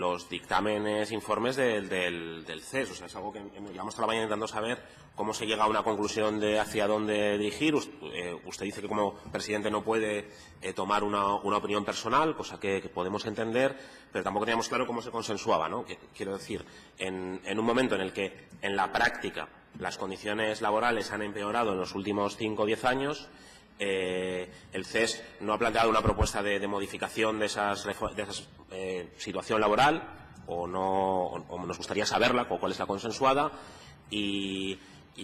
los dictámenes, informes del CES. O sea, es algo que llevamos toda la mañana intentando saber cómo se llega a una conclusión de hacia dónde dirigir. Usted dice que como presidente no puede tomar una opinión personal, cosa que podemos entender, pero tampoco teníamos claro cómo se consensuaba, ¿no? Quiero decir, en un momento en el que en la práctica las condiciones laborales han empeorado en los últimos 5 o 10 años, el CES no ha planteado una propuesta de modificación de esa situación laboral, o nos gustaría saberla, o cuál es la consensuada, y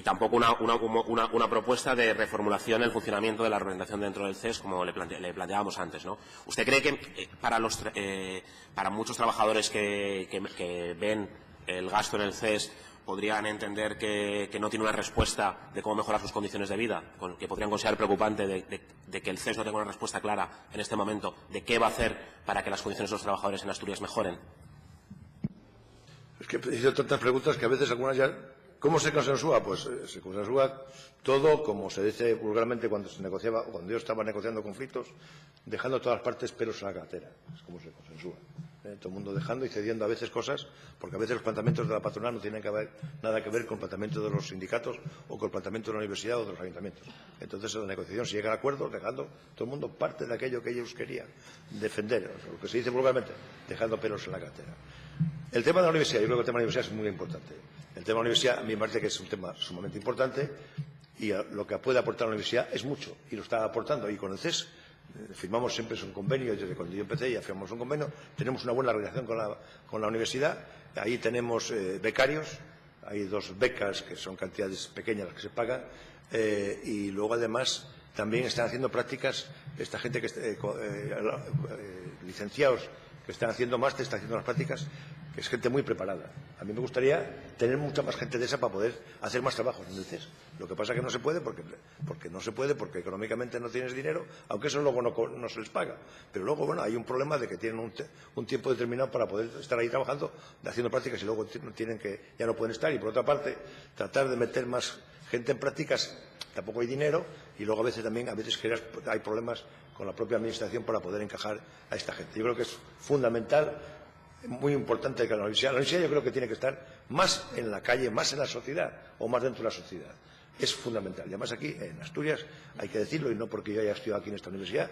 tampoco una propuesta de reformulación en el funcionamiento de la representación dentro del CES, como le planteábamos antes, ¿no? ¿Usted cree que para muchos trabajadores que ven el gasto en el CES podrían entender que no tiene una respuesta de cómo mejorar sus condiciones de vida, que podrían considerar preocupante de que el CES no tenga una respuesta clara en este momento de qué va a hacer para que las condiciones de los trabajadores en Asturias mejoren? Es que he hecho tantas preguntas que a veces algunas ya... ¿Cómo se consensúa? Pues se consensúa todo, como se dice vulgarmente cuando se negociaba, cuando yo estaba negociando conflictos, dejando todas las partes pelos en la gatera. Es como se consensúa. Todo el mundo dejando y cediendo a veces cosas, porque a veces los planteamientos de la patronal no tienen nada que ver con el planteamiento de los sindicatos o con el planteamiento de la universidad o de los ayuntamientos. Entonces, en la negociación se llega a acuerdos dejando todo el mundo parte de aquello que ellos querían defender, o sea, lo que se dice vulgarmente, dejando pelos en la gatera. El tema de la universidad, yo creo que el tema de la universidad es muy importante. El tema de la universidad a mí me parece que es un tema sumamente importante y lo que puede aportar la universidad es mucho y lo está aportando. Y con el CES firmamos siempre un convenio, desde cuando yo empecé ya firmamos un convenio, tenemos una buena relación con la universidad, ahí tenemos becarios, hay 2 becas que son cantidades pequeñas las que se pagan y luego además también están haciendo prácticas esta gente que licenciados que están haciendo máster, están haciendo las prácticas, que es gente muy preparada. A mí me gustaría tener mucha más gente de esa para poder hacer más trabajos en el CES. Lo que pasa es que no se puede porque económicamente no tienes dinero, aunque eso luego no se les paga. Pero luego, bueno, hay un problema de que tienen un tiempo determinado para poder estar ahí trabajando, haciendo prácticas y luego ya no pueden estar. Y por otra parte, tratar de meter más gente en prácticas, tampoco hay dinero y luego a veces hay problemas con la propia administración para poder encajar a esta gente. Yo creo que es fundamental, muy importante que la universidad yo creo que tiene que estar más en la calle, más en la sociedad o más dentro de la sociedad. Es fundamental. Y además aquí, en Asturias, hay que decirlo, y no porque yo haya estudiado aquí en esta universidad,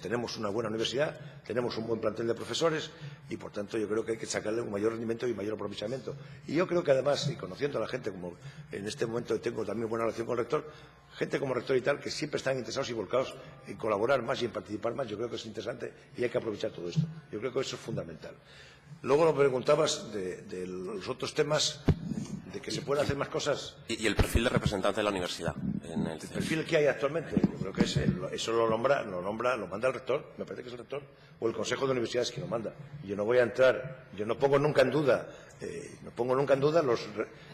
tenemos una buena universidad, tenemos un buen plantel de profesores y, por tanto, yo creo que hay que sacarle un mayor rendimiento y mayor aprovechamiento. Y yo creo que, además, y conociendo a la gente, como en este momento tengo también buena relación con el rector, gente como rector y tal, que siempre están interesados y volcados en colaborar más y en participar más, yo creo que es interesante y hay que aprovechar todo esto. Yo creo que eso es fundamental. Luego lo preguntabas de los otros temas, de que se pueden hacer más cosas. ¿Y el perfil de representante de la universidad? El perfil que hay actualmente, yo creo que eso lo manda el rector, me parece que es el rector, o el Consejo de Universidades que lo manda. Yo no voy a entrar, yo no pongo nunca en duda,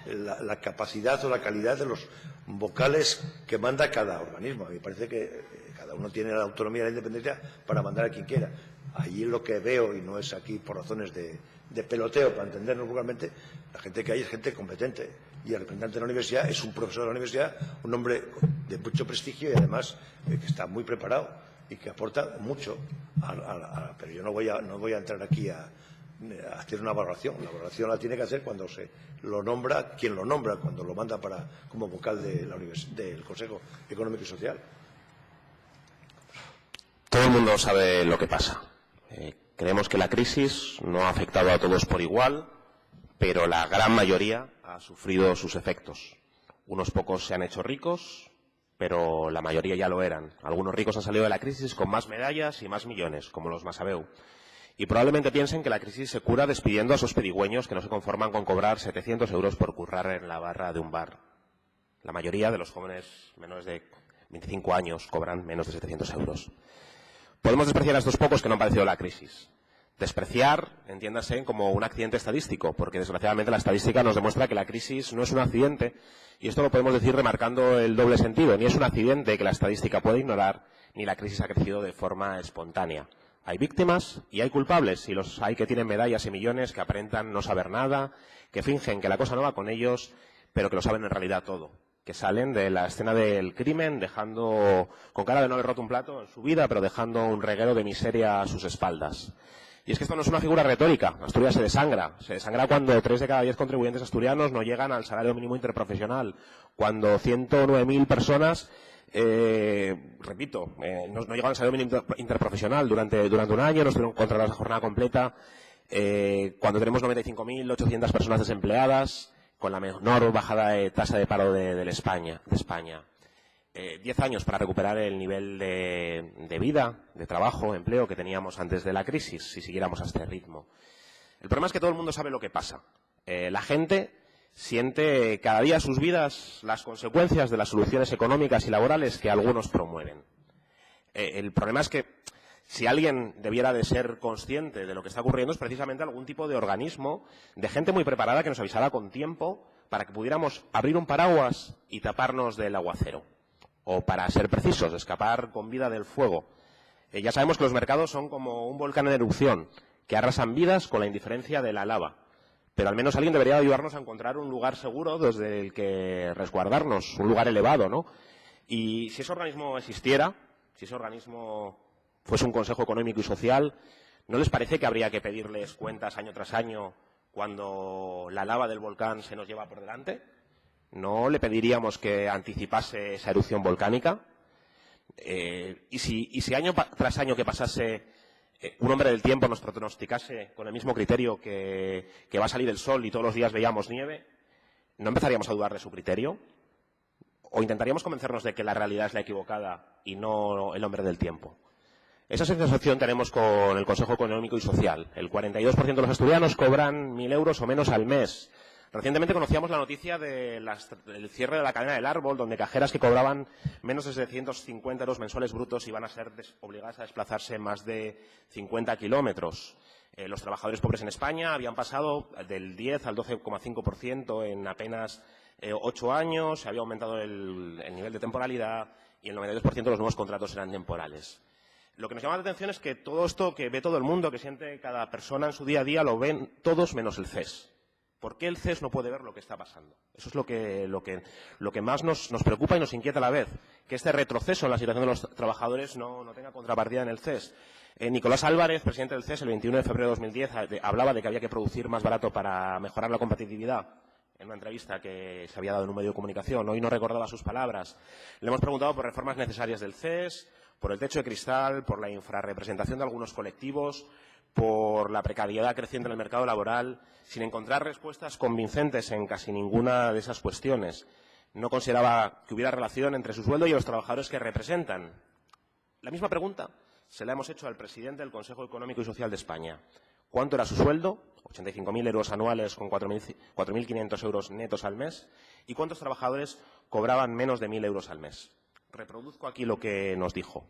la capacidad o la calidad de los vocales que manda cada organismo. A mí me parece que cada uno tiene la autonomía y la independencia para mandar a quien quiera. Allí lo que veo, y no es aquí por razones de peloteo, para entendernos vulgarmente, la gente que hay es gente competente. Y el representante de la universidad es un profesor de la universidad, un hombre de mucho prestigio y además que está muy preparado y que aporta mucho. Pero yo no voy a entrar aquí a hacer una valoración. La valoración la tiene que hacer cuando se lo nombra, quien lo nombra, cuando lo manda como vocal del Consejo Económico y Social. Todo el mundo sabe lo que pasa. Creemos que la crisis no ha afectado a todos por igual, pero la gran mayoría ha sufrido sus efectos. Unos pocos se han hecho ricos, pero la mayoría ya lo eran. Algunos ricos han salido de la crisis con más medallas y más millones, como los Masabeu. Y probablemente piensen que la crisis se cura despidiendo a esos pedigüeños que no se conforman con cobrar 700 euros por currar en la barra de un bar. La mayoría de los jóvenes menores de 25 años cobran menos de 700 euros. Podemos despreciar a estos pocos que no han padecido la crisis. Despreciar, entiéndase, como un accidente estadístico, porque desgraciadamente la estadística nos demuestra que la crisis no es un accidente, y esto lo podemos decir remarcando el doble sentido. Ni es un accidente que la estadística puede ignorar, ni la crisis ha crecido de forma espontánea. Hay víctimas y hay culpables, y los hay que tienen medallas y millones, que aparentan no saber nada, que fingen que la cosa no va con ellos, pero que lo saben en realidad todo. Que salen de la escena del crimen dejando, con cara de no haber roto un plato en su vida, pero dejando un reguero de miseria a sus espaldas. Y es que esto no es una figura retórica. Asturias se desangra. Se desangra cuando 3 de cada 10 contribuyentes asturianos no llegan al salario mínimo interprofesional. Cuando 109.000 personas, no llegan al salario mínimo interprofesional durante un año, no estuvieron contratados a jornada completa. Cuando tenemos 95.800 personas desempleadas, con la menor bajada de tasa de paro de España. 10 años para recuperar el nivel de vida, de trabajo, empleo que teníamos antes de la crisis, si siguiéramos a este ritmo. El problema es que todo el mundo sabe lo que pasa. La gente siente cada día en sus vidas las consecuencias de las soluciones económicas y laborales que algunos promueven. El problema es que si alguien debiera de ser consciente de lo que está ocurriendo es precisamente algún tipo de organismo, de gente muy preparada que nos avisara con tiempo para que pudiéramos abrir un paraguas y taparnos del aguacero. O, para ser precisos, escapar con vida del fuego. Ya sabemos que los mercados son como un volcán en erupción, que arrasan vidas con la indiferencia de la lava. Pero al menos alguien debería ayudarnos a encontrar un lugar seguro desde el que resguardarnos, un lugar elevado, ¿no? Y si ese organismo existiera, si ese organismo fuese un Consejo Económico y Social, ¿no les parece que habría que pedirles cuentas año tras año cuando la lava del volcán se nos lleva por delante? ¿No le pediríamos que anticipase esa erupción volcánica? Y si año tras año que pasase, un hombre del tiempo nos pronosticase con el mismo criterio que va a salir el sol y todos los días veíamos nieve, ¿no empezaríamos a dudar de su criterio? ¿O intentaríamos convencernos de que la realidad es la equivocada y no el hombre del tiempo? Esa sensación tenemos con el Consejo Económico y Social. El 42% de los asturianos cobran 1.000 euros o menos al mes. Recientemente conocíamos la noticia del cierre de la cadena del Árbol, donde cajeras que cobraban menos de 750 euros mensuales brutos iban a ser obligadas a desplazarse más de 50 kilómetros. Los trabajadores pobres en España habían pasado del 10 al 12,5% en apenas 8 años, se había aumentado el nivel de temporalidad y el 92% de los nuevos contratos eran temporales. Lo que nos llama la atención es que todo esto que ve todo el mundo, que siente cada persona en su día a día, lo ven todos menos el CES. ¿Por qué el CES no puede ver lo que está pasando? Eso es lo que más nos preocupa y nos inquieta a la vez, que este retroceso en la situación de los trabajadora no tenga contrapartida en el CES. Nicolás Álvarez, presidente del CES, el 21 de febrero de 2010, hablaba de que había que producir más barato para mejorar la competitividad, en una entrevista que se había dado en un medio de comunicación. Hoy no recordaba sus palabras. Le hemos preguntado por reformas necesarias del CES, por el techo de cristal, por la infrarrepresentación de algunos colectivos, por la precariedad creciente en el mercado laboral, sin encontrar respuestas convincentes en casi ninguna de esas cuestiones. No consideraba que hubiera relación entre su sueldo y los trabajadores que representan. La misma pregunta se la hemos hecho al presidente del Consejo Económico y Social de España. ¿Cuánto era su sueldo? 85.000 euros anuales con 4.500 euros netos al mes. ¿Y cuántos trabajadores cobraban menos de 1.000 euros al mes? Reproduzco aquí lo que nos dijo.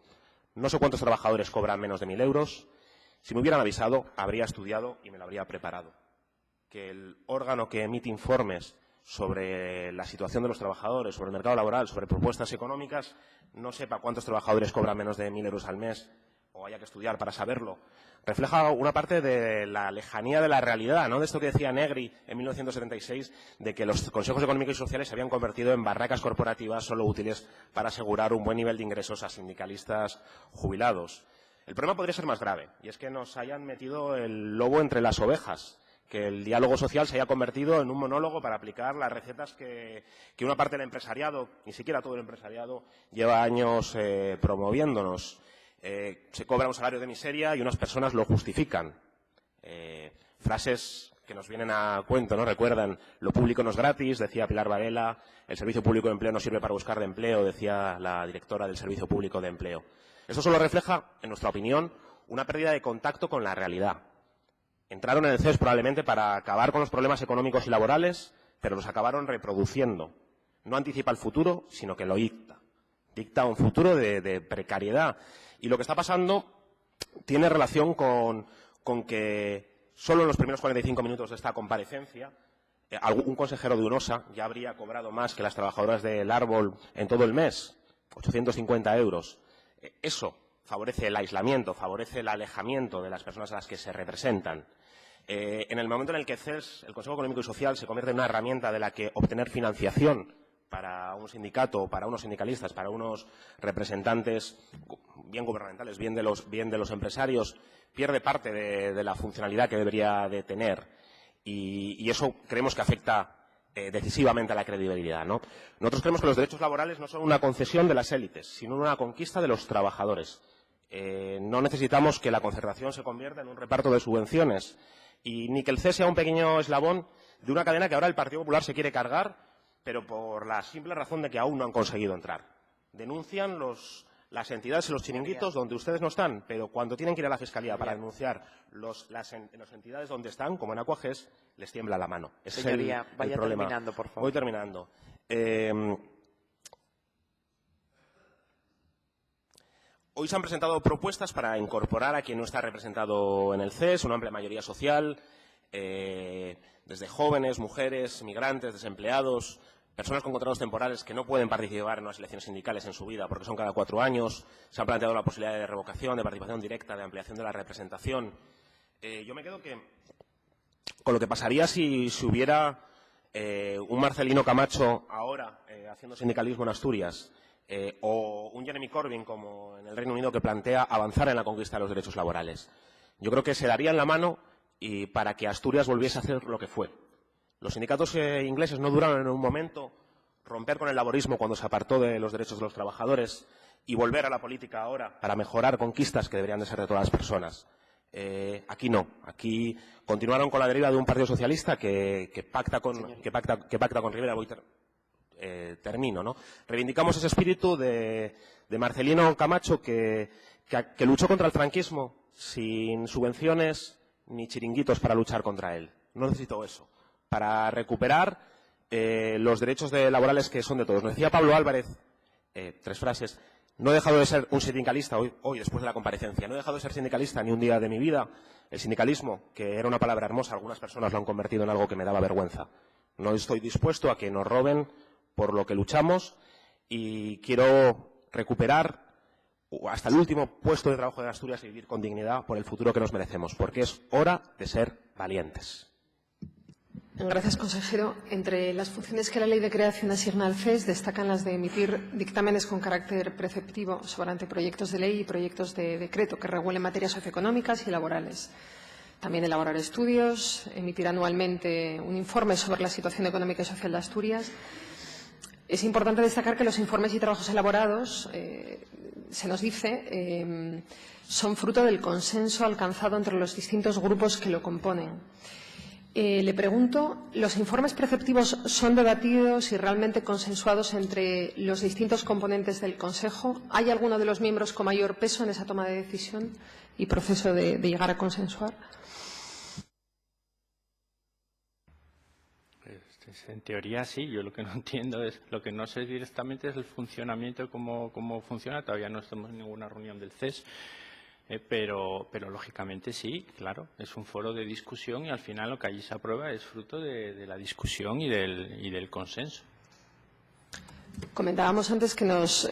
No sé cuántos trabajadores cobran menos de 1.000 euros. Si me hubieran avisado, habría estudiado y me lo habría preparado. Que el órgano que emite informes sobre la situación de los trabajadores, sobre el mercado laboral, sobre propuestas económicas, no sepa cuántos trabajadores cobran menos de 1.000 euros al mes, o haya que estudiar para saberlo, refleja una parte de la lejanía de la realidad, ¿no? De esto que decía Negri en 1976, de que los consejos económicos y sociales se habían convertido en barracas corporativas solo útiles para asegurar un buen nivel de ingresos a sindicalistas jubilados. El problema podría ser más grave, y es que nos hayan metido el lobo entre las ovejas, que el diálogo social se haya convertido en un monólogo para aplicar las recetas que una parte del empresariado, ni siquiera todo el empresariado, lleva años promoviéndonos. Se cobra un salario de miseria y unas personas lo justifican. Frases que nos vienen a cuento, ¿no? Recuerdan, lo público no es gratis, decía Pilar Varela, el servicio público de empleo no sirve para buscar de empleo, decía la directora del Servicio Público de Empleo. Eso solo refleja, en nuestra opinión, una pérdida de contacto con la realidad. Entraron en el CES probablemente para acabar con los problemas económicos y laborales, pero los acabaron reproduciendo. No anticipa el futuro, sino que lo dicta. Dicta un futuro de precariedad. Y lo que está pasando tiene relación con que solo en los primeros 45 minutos de esta comparecencia un consejero de UNOSA ya habría cobrado más que las trabajadoras del Árbol en todo el mes, 850 euros. Eso favorece el aislamiento, favorece el alejamiento de las personas a las que se representan. En el momento en el que CES, el Consejo Económico y Social, se convierte en una herramienta de la que obtener financiación para un sindicato, para unos sindicalistas, para unos representantes bien gubernamentales, bien de los empresarios, pierde parte de la funcionalidad que debería de tener. Y eso creemos que afecta decisivamente a la credibilidad, ¿no? Nosotros creemos que los derechos laborales no son una concesión de las élites, sino una conquista de los trabajadores. No necesitamos que la concertación se convierta en un reparto de subvenciones y ni que el CES sea un pequeño eslabón de una cadena que ahora el Partido Popular se quiere cargar, pero por la simple razón de que aún no han conseguido entrar. Denuncian las entidades y los chiringuitos donde ustedes no están, pero cuando tienen que ir a la Fiscalía para denunciar las entidades donde están, como en Aquages, les tiembla la mano. Ese Señoría, es el vaya problema. terminando, por favor. Voy terminando. Hoy se han presentado propuestas para incorporar a quien no está representado en el CES, una amplia mayoría social, desde jóvenes, mujeres, migrantes, desempleados, personas con contratos temporales que no pueden participar en unas elecciones sindicales en su vida porque son cada 4 años. Se ha planteado la posibilidad de revocación, de participación directa, de ampliación de la representación. Yo me quedo con lo que pasaría si hubiera un Marcelino Camacho ahora haciendo sindicalismo en Asturias o un Jeremy Corbyn como en el Reino Unido que plantea avanzar en la conquista de los derechos laborales. Yo creo que se darían la mano y para que Asturias volviese a hacer lo que fue. Los sindicatos ingleses no duraron en un momento romper con el laborismo cuando se apartó de los derechos de los trabajadores y volver a la política ahora para mejorar conquistas que deberían de ser de todas las personas. Aquí no. Aquí continuaron con la deriva de un partido socialista que pacta con Rivera. Termino, ¿no? Reivindicamos ese espíritu de Marcelino Camacho que luchó contra el franquismo sin subvenciones ni chiringuitos para luchar contra él. No necesito eso. Para recuperar los derechos laborales que son de todos. Nos decía Pablo Álvarez, 3 frases, no he dejado de ser un sindicalista hoy después de la comparecencia, no he dejado de ser sindicalista ni un día de mi vida. El sindicalismo, que era una palabra hermosa, algunas personas lo han convertido en algo que me daba vergüenza. No estoy dispuesto a que nos roben por lo que luchamos y quiero recuperar hasta el último puesto de trabajo de Asturias y vivir con dignidad por el futuro que nos merecemos, porque es hora de ser valientes. Gracias, consejero. Entre las funciones que la Ley de Creación asigna al CES destacan las de emitir dictámenes con carácter preceptivo sobre anteproyectos de ley y proyectos de decreto que regulen materias socioeconómicas y laborales. También elaborar estudios, emitir anualmente un informe sobre la situación económica y social de Asturias. Es importante destacar que los informes y trabajos elaborados, se nos dice, son fruto del consenso alcanzado entre los distintos grupos que lo componen. Le pregunto, ¿los informes preceptivos son debatidos y realmente consensuados entre los distintos componentes del Consejo? ¿Hay alguno de los miembros con mayor peso en esa toma de decisión y proceso de llegar a consensuar? Pues, en teoría sí, yo lo que no entiendo es, lo que no sé directamente es el funcionamiento, cómo funciona. Todavía no estamos en ninguna reunión del CES. Pero lógicamente sí, claro, es un foro de discusión y al final lo que allí se aprueba es fruto de la discusión y del consenso. Comentábamos antes que nos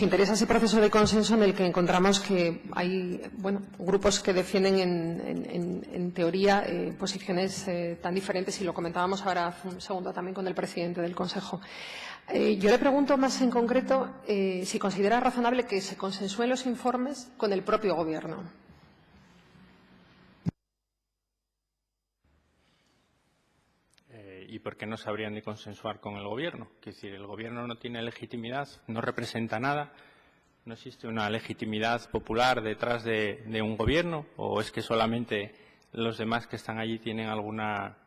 interesa ese proceso de consenso en el que encontramos que hay grupos que defienden en teoría posiciones tan diferentes, y lo comentábamos ahora hace un segundo también con el presidente del Consejo. Yo le pregunto más en concreto si considera razonable que se consensúen los informes con el propio Gobierno. ¿Y por qué no se habrían de consensuar con el Gobierno? Es decir, el Gobierno no tiene legitimidad, no representa nada, no existe una legitimidad popular detrás de un Gobierno, o es que solamente los demás que están allí tienen alguna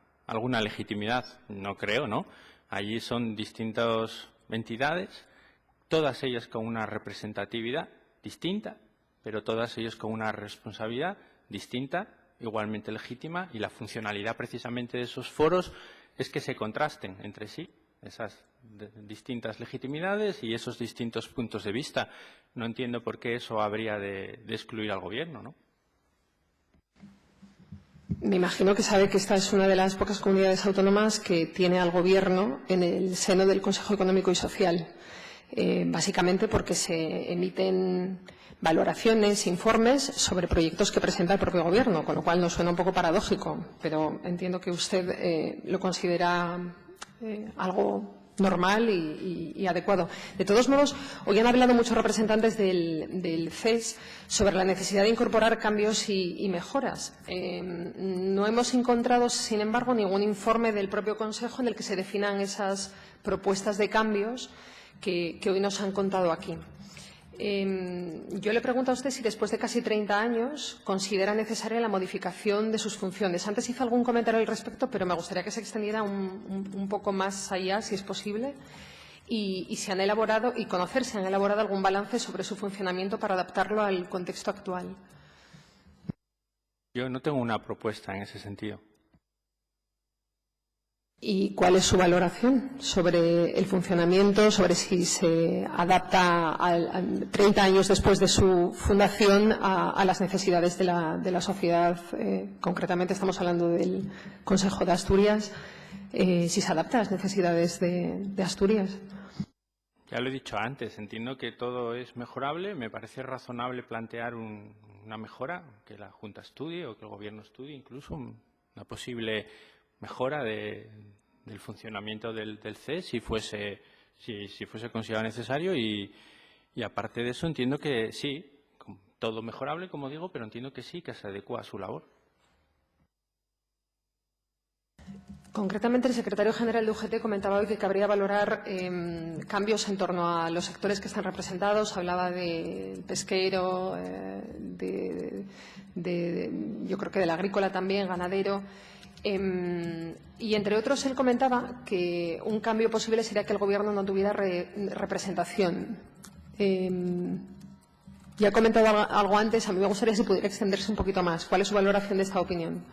legitimidad. No creo, ¿no? Allí son distintas entidades, todas ellas con una representatividad distinta, pero todas ellas con una responsabilidad distinta, igualmente legítima, y la funcionalidad precisamente de esos foros es que se contrasten entre sí esas distintas legitimidades y esos distintos puntos de vista. No entiendo por qué eso habría de excluir al Gobierno, ¿no? Me imagino que sabe que esta es una de las pocas comunidades autónomas que tiene al Gobierno en el seno del Consejo Económico y Social, básicamente porque se emiten valoraciones, informes sobre proyectos que presenta el propio Gobierno, con lo cual nos suena un poco paradójico, pero entiendo que usted lo considera algo normal y adecuado. De todos modos, hoy han hablado muchos representantes del CES sobre la necesidad de incorporar cambios y mejoras. No hemos encontrado, sin embargo, ningún informe del propio Consejo en el que se definan esas propuestas de cambios que hoy nos han contado aquí. Yo le pregunto a usted si después de casi 30 años considera necesaria la modificación de sus funciones. Antes hizo algún comentario al respecto, pero me gustaría que se extendiera un poco más allá, si es posible, y si han elaborado, y conocer si han elaborado algún balance sobre su funcionamiento para adaptarlo al contexto actual. Yo no tengo una propuesta en ese sentido. ¿Y cuál es su valoración sobre el funcionamiento, sobre si se adapta 30 años después de su fundación a las necesidades de la sociedad? Concretamente estamos hablando del Consejo de Asturias. Si se adapta a las necesidades de Asturias. Ya lo he dicho antes, entiendo que todo es mejorable. Me parece razonable plantear una mejora, que la Junta estudie o que el Gobierno estudie incluso una posible mejora del funcionamiento del CES si fuese considerado necesario y aparte de eso entiendo que sí, todo mejorable como digo, pero entiendo que sí, que se adecua a su labor. Concretamente, el secretario general de UGT comentaba hoy que cabría valorar cambios en torno a los sectores que están representados. Hablaba del pesquero, yo creo que del agrícola también, ganadero. Y, entre otros, él comentaba que un cambio posible sería que el Gobierno no tuviera representación. Ya ha comentado algo antes, a mí me gustaría si pudiera extenderse un poquito más. ¿Cuál es su valoración de esta opinión?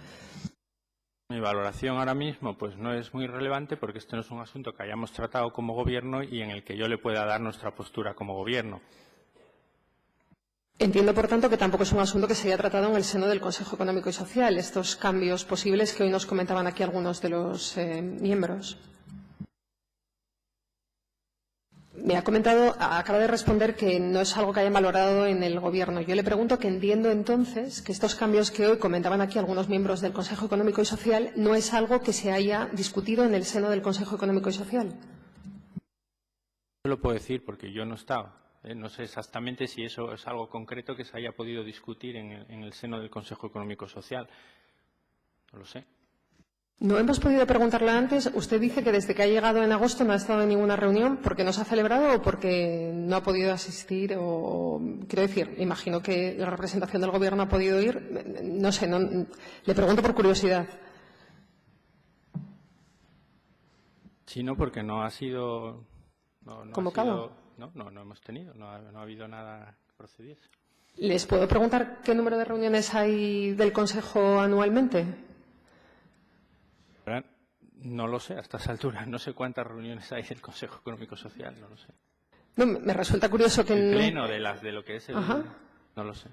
Mi valoración ahora mismo pues no es muy relevante porque este no es un asunto que hayamos tratado como Gobierno y en el que yo le pueda dar nuestra postura como Gobierno. Entiendo, por tanto, que tampoco es un asunto que se haya tratado en el seno del Consejo Económico y Social, estos cambios posibles que hoy nos comentaban aquí algunos de los miembros. Me ha comentado, acaba de responder que no es algo que hayan valorado en el Gobierno. Yo le pregunto que entiendo entonces que estos cambios que hoy comentaban aquí algunos miembros del Consejo Económico y Social no es algo que se haya discutido en el seno del Consejo Económico y Social. No lo puedo decir porque yo no estaba. No sé exactamente si eso es algo concreto que se haya podido discutir en el seno del Consejo Económico y Social. No lo sé. No hemos podido preguntarle antes. Usted dice que desde que ha llegado en agosto no ha estado en ninguna reunión porque no se ha celebrado o porque no ha podido asistir. Quiero decir, imagino que la representación del Gobierno ha podido ir. No sé, le pregunto por curiosidad. Sí, no, porque no ha sido... ¿Convocado? No hemos tenido, no ha habido nada que procediese. ¿Les puedo preguntar qué número de reuniones hay del Consejo anualmente? No lo sé, a estas alturas. No sé cuántas reuniones hay del Consejo Económico Social, no lo sé. No, me resulta curioso que... El pleno de lo que es el... Ajá. No lo sé.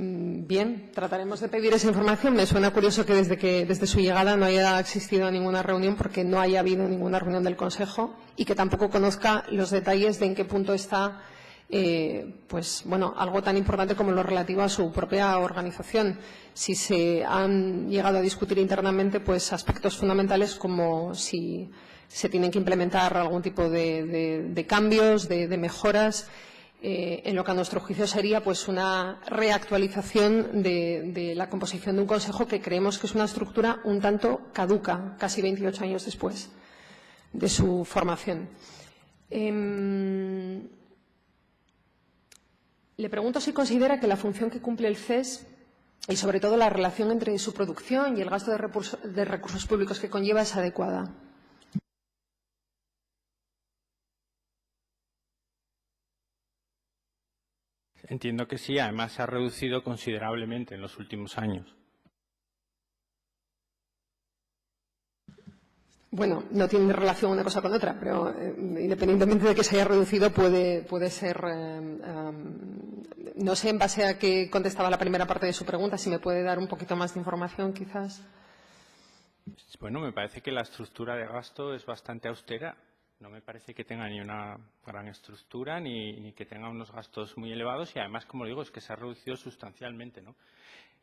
Bien, trataremos de pedir esa información. Me suena curioso que desde su llegada no haya existido ninguna reunión, porque no haya habido ninguna reunión del Consejo, y que tampoco conozca los detalles de en qué punto está pues bueno, algo tan importante como lo relativo a su propia organización. Si se han llegado a discutir internamente pues aspectos fundamentales como si se tienen que implementar algún tipo de cambios, de mejoras, en lo que a nuestro juicio sería pues una reactualización de la composición de un Consejo que creemos que es una estructura un tanto caduca, casi 28 años después de su formación. Le pregunto si considera que la función que cumple el CES y, sobre todo, la relación entre su producción y el gasto de recursos públicos que conlleva es adecuada. Entiendo que sí, además se ha reducido considerablemente en los últimos años. Bueno, no tiene relación una cosa con otra, pero independientemente de que se haya reducido, puede ser. No sé en base a qué contestaba la primera parte de su pregunta, si me puede dar un poquito más de información, quizás. Bueno, me parece que la estructura de gasto es bastante austera. No me parece que tenga ni una gran estructura ni que tenga unos gastos muy elevados, y además, como digo, es que se ha reducido sustancialmente, ¿no?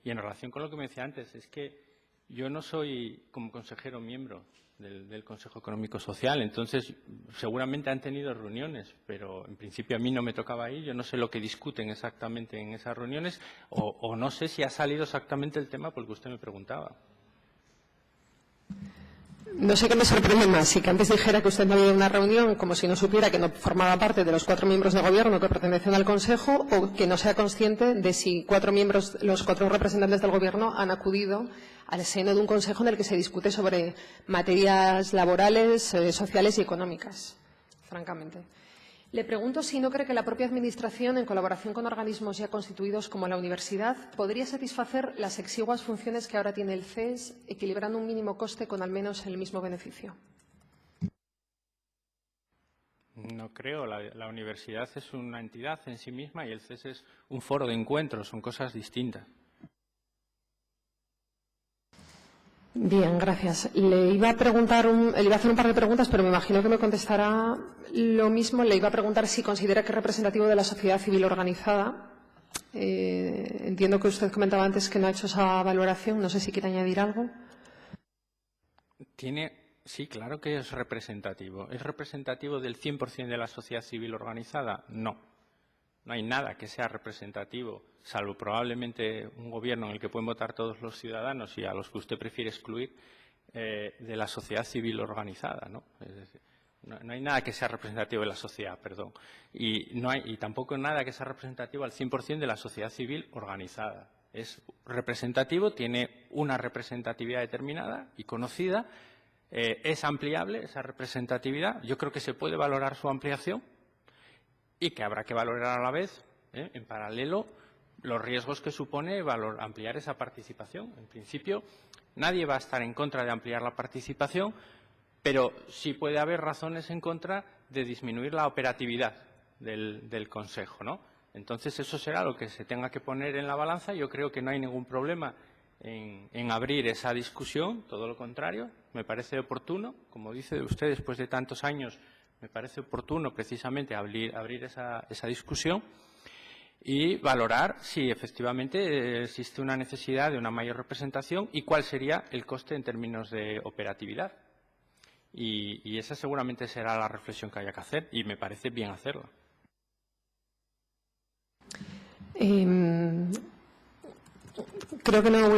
Y en relación con lo que me decía antes, es que yo no soy, como consejero, miembro del Consejo Económico Social, entonces seguramente han tenido reuniones, pero en principio a mí no me tocaba ir, yo no sé lo que discuten exactamente en esas reuniones o no sé si ha salido exactamente el tema por el que usted me preguntaba. No sé qué me sorprende más, si que antes dijera que usted no había una reunión como si no supiera que no formaba parte de los 4 miembros de Gobierno que pertenecen al Consejo, o que no sea consciente de si los 4 representantes del Gobierno han acudido al seno de un Consejo en el que se discute sobre materias laborales, sociales y económicas, francamente. Le pregunto si no cree que la propia Administración, en colaboración con organismos ya constituidos como la Universidad, podría satisfacer las exiguas funciones que ahora tiene el CES, equilibrando un mínimo coste con al menos el mismo beneficio. No creo. La universidad es una entidad en sí misma y el CES es un foro de encuentro, son cosas distintas. Bien, gracias. Le iba a hacer un par de preguntas, pero me imagino que me contestará lo mismo. Le iba a preguntar si considera que es representativo de la sociedad civil organizada. Entiendo que usted comentaba antes que no ha hecho esa valoración. No sé si quiere añadir algo. Sí, claro que es representativo. ¿Es representativo del 100% de la sociedad civil organizada? No. No hay nada que sea representativo, salvo probablemente un gobierno en el que pueden votar todos los ciudadanos y a los que usted prefiere excluir, de la sociedad civil organizada, ¿no? Es decir, no hay nada que sea representativo de la sociedad, perdón. Y tampoco nada que sea representativo al 100% de la sociedad civil organizada. Es representativo, tiene una representatividad determinada y conocida, es ampliable esa representatividad. Yo creo que se puede valorar su ampliación y que habrá que valorar a la vez, en paralelo, los riesgos que supone ampliar esa participación. En principio, nadie va a estar en contra de ampliar la participación, pero sí puede haber razones en contra de disminuir la operatividad del Consejo, ¿no? Entonces, eso será lo que se tenga que poner en la balanza. Yo creo que no hay ningún problema en abrir esa discusión, todo lo contrario. Me parece oportuno, como dice usted, después de tantos años, me parece oportuno precisamente abrir esa discusión y valorar si efectivamente existe una necesidad de una mayor representación y cuál sería el coste en términos de operatividad. Y esa seguramente será la reflexión que haya que hacer y me parece bien hacerla. Creo que no voy a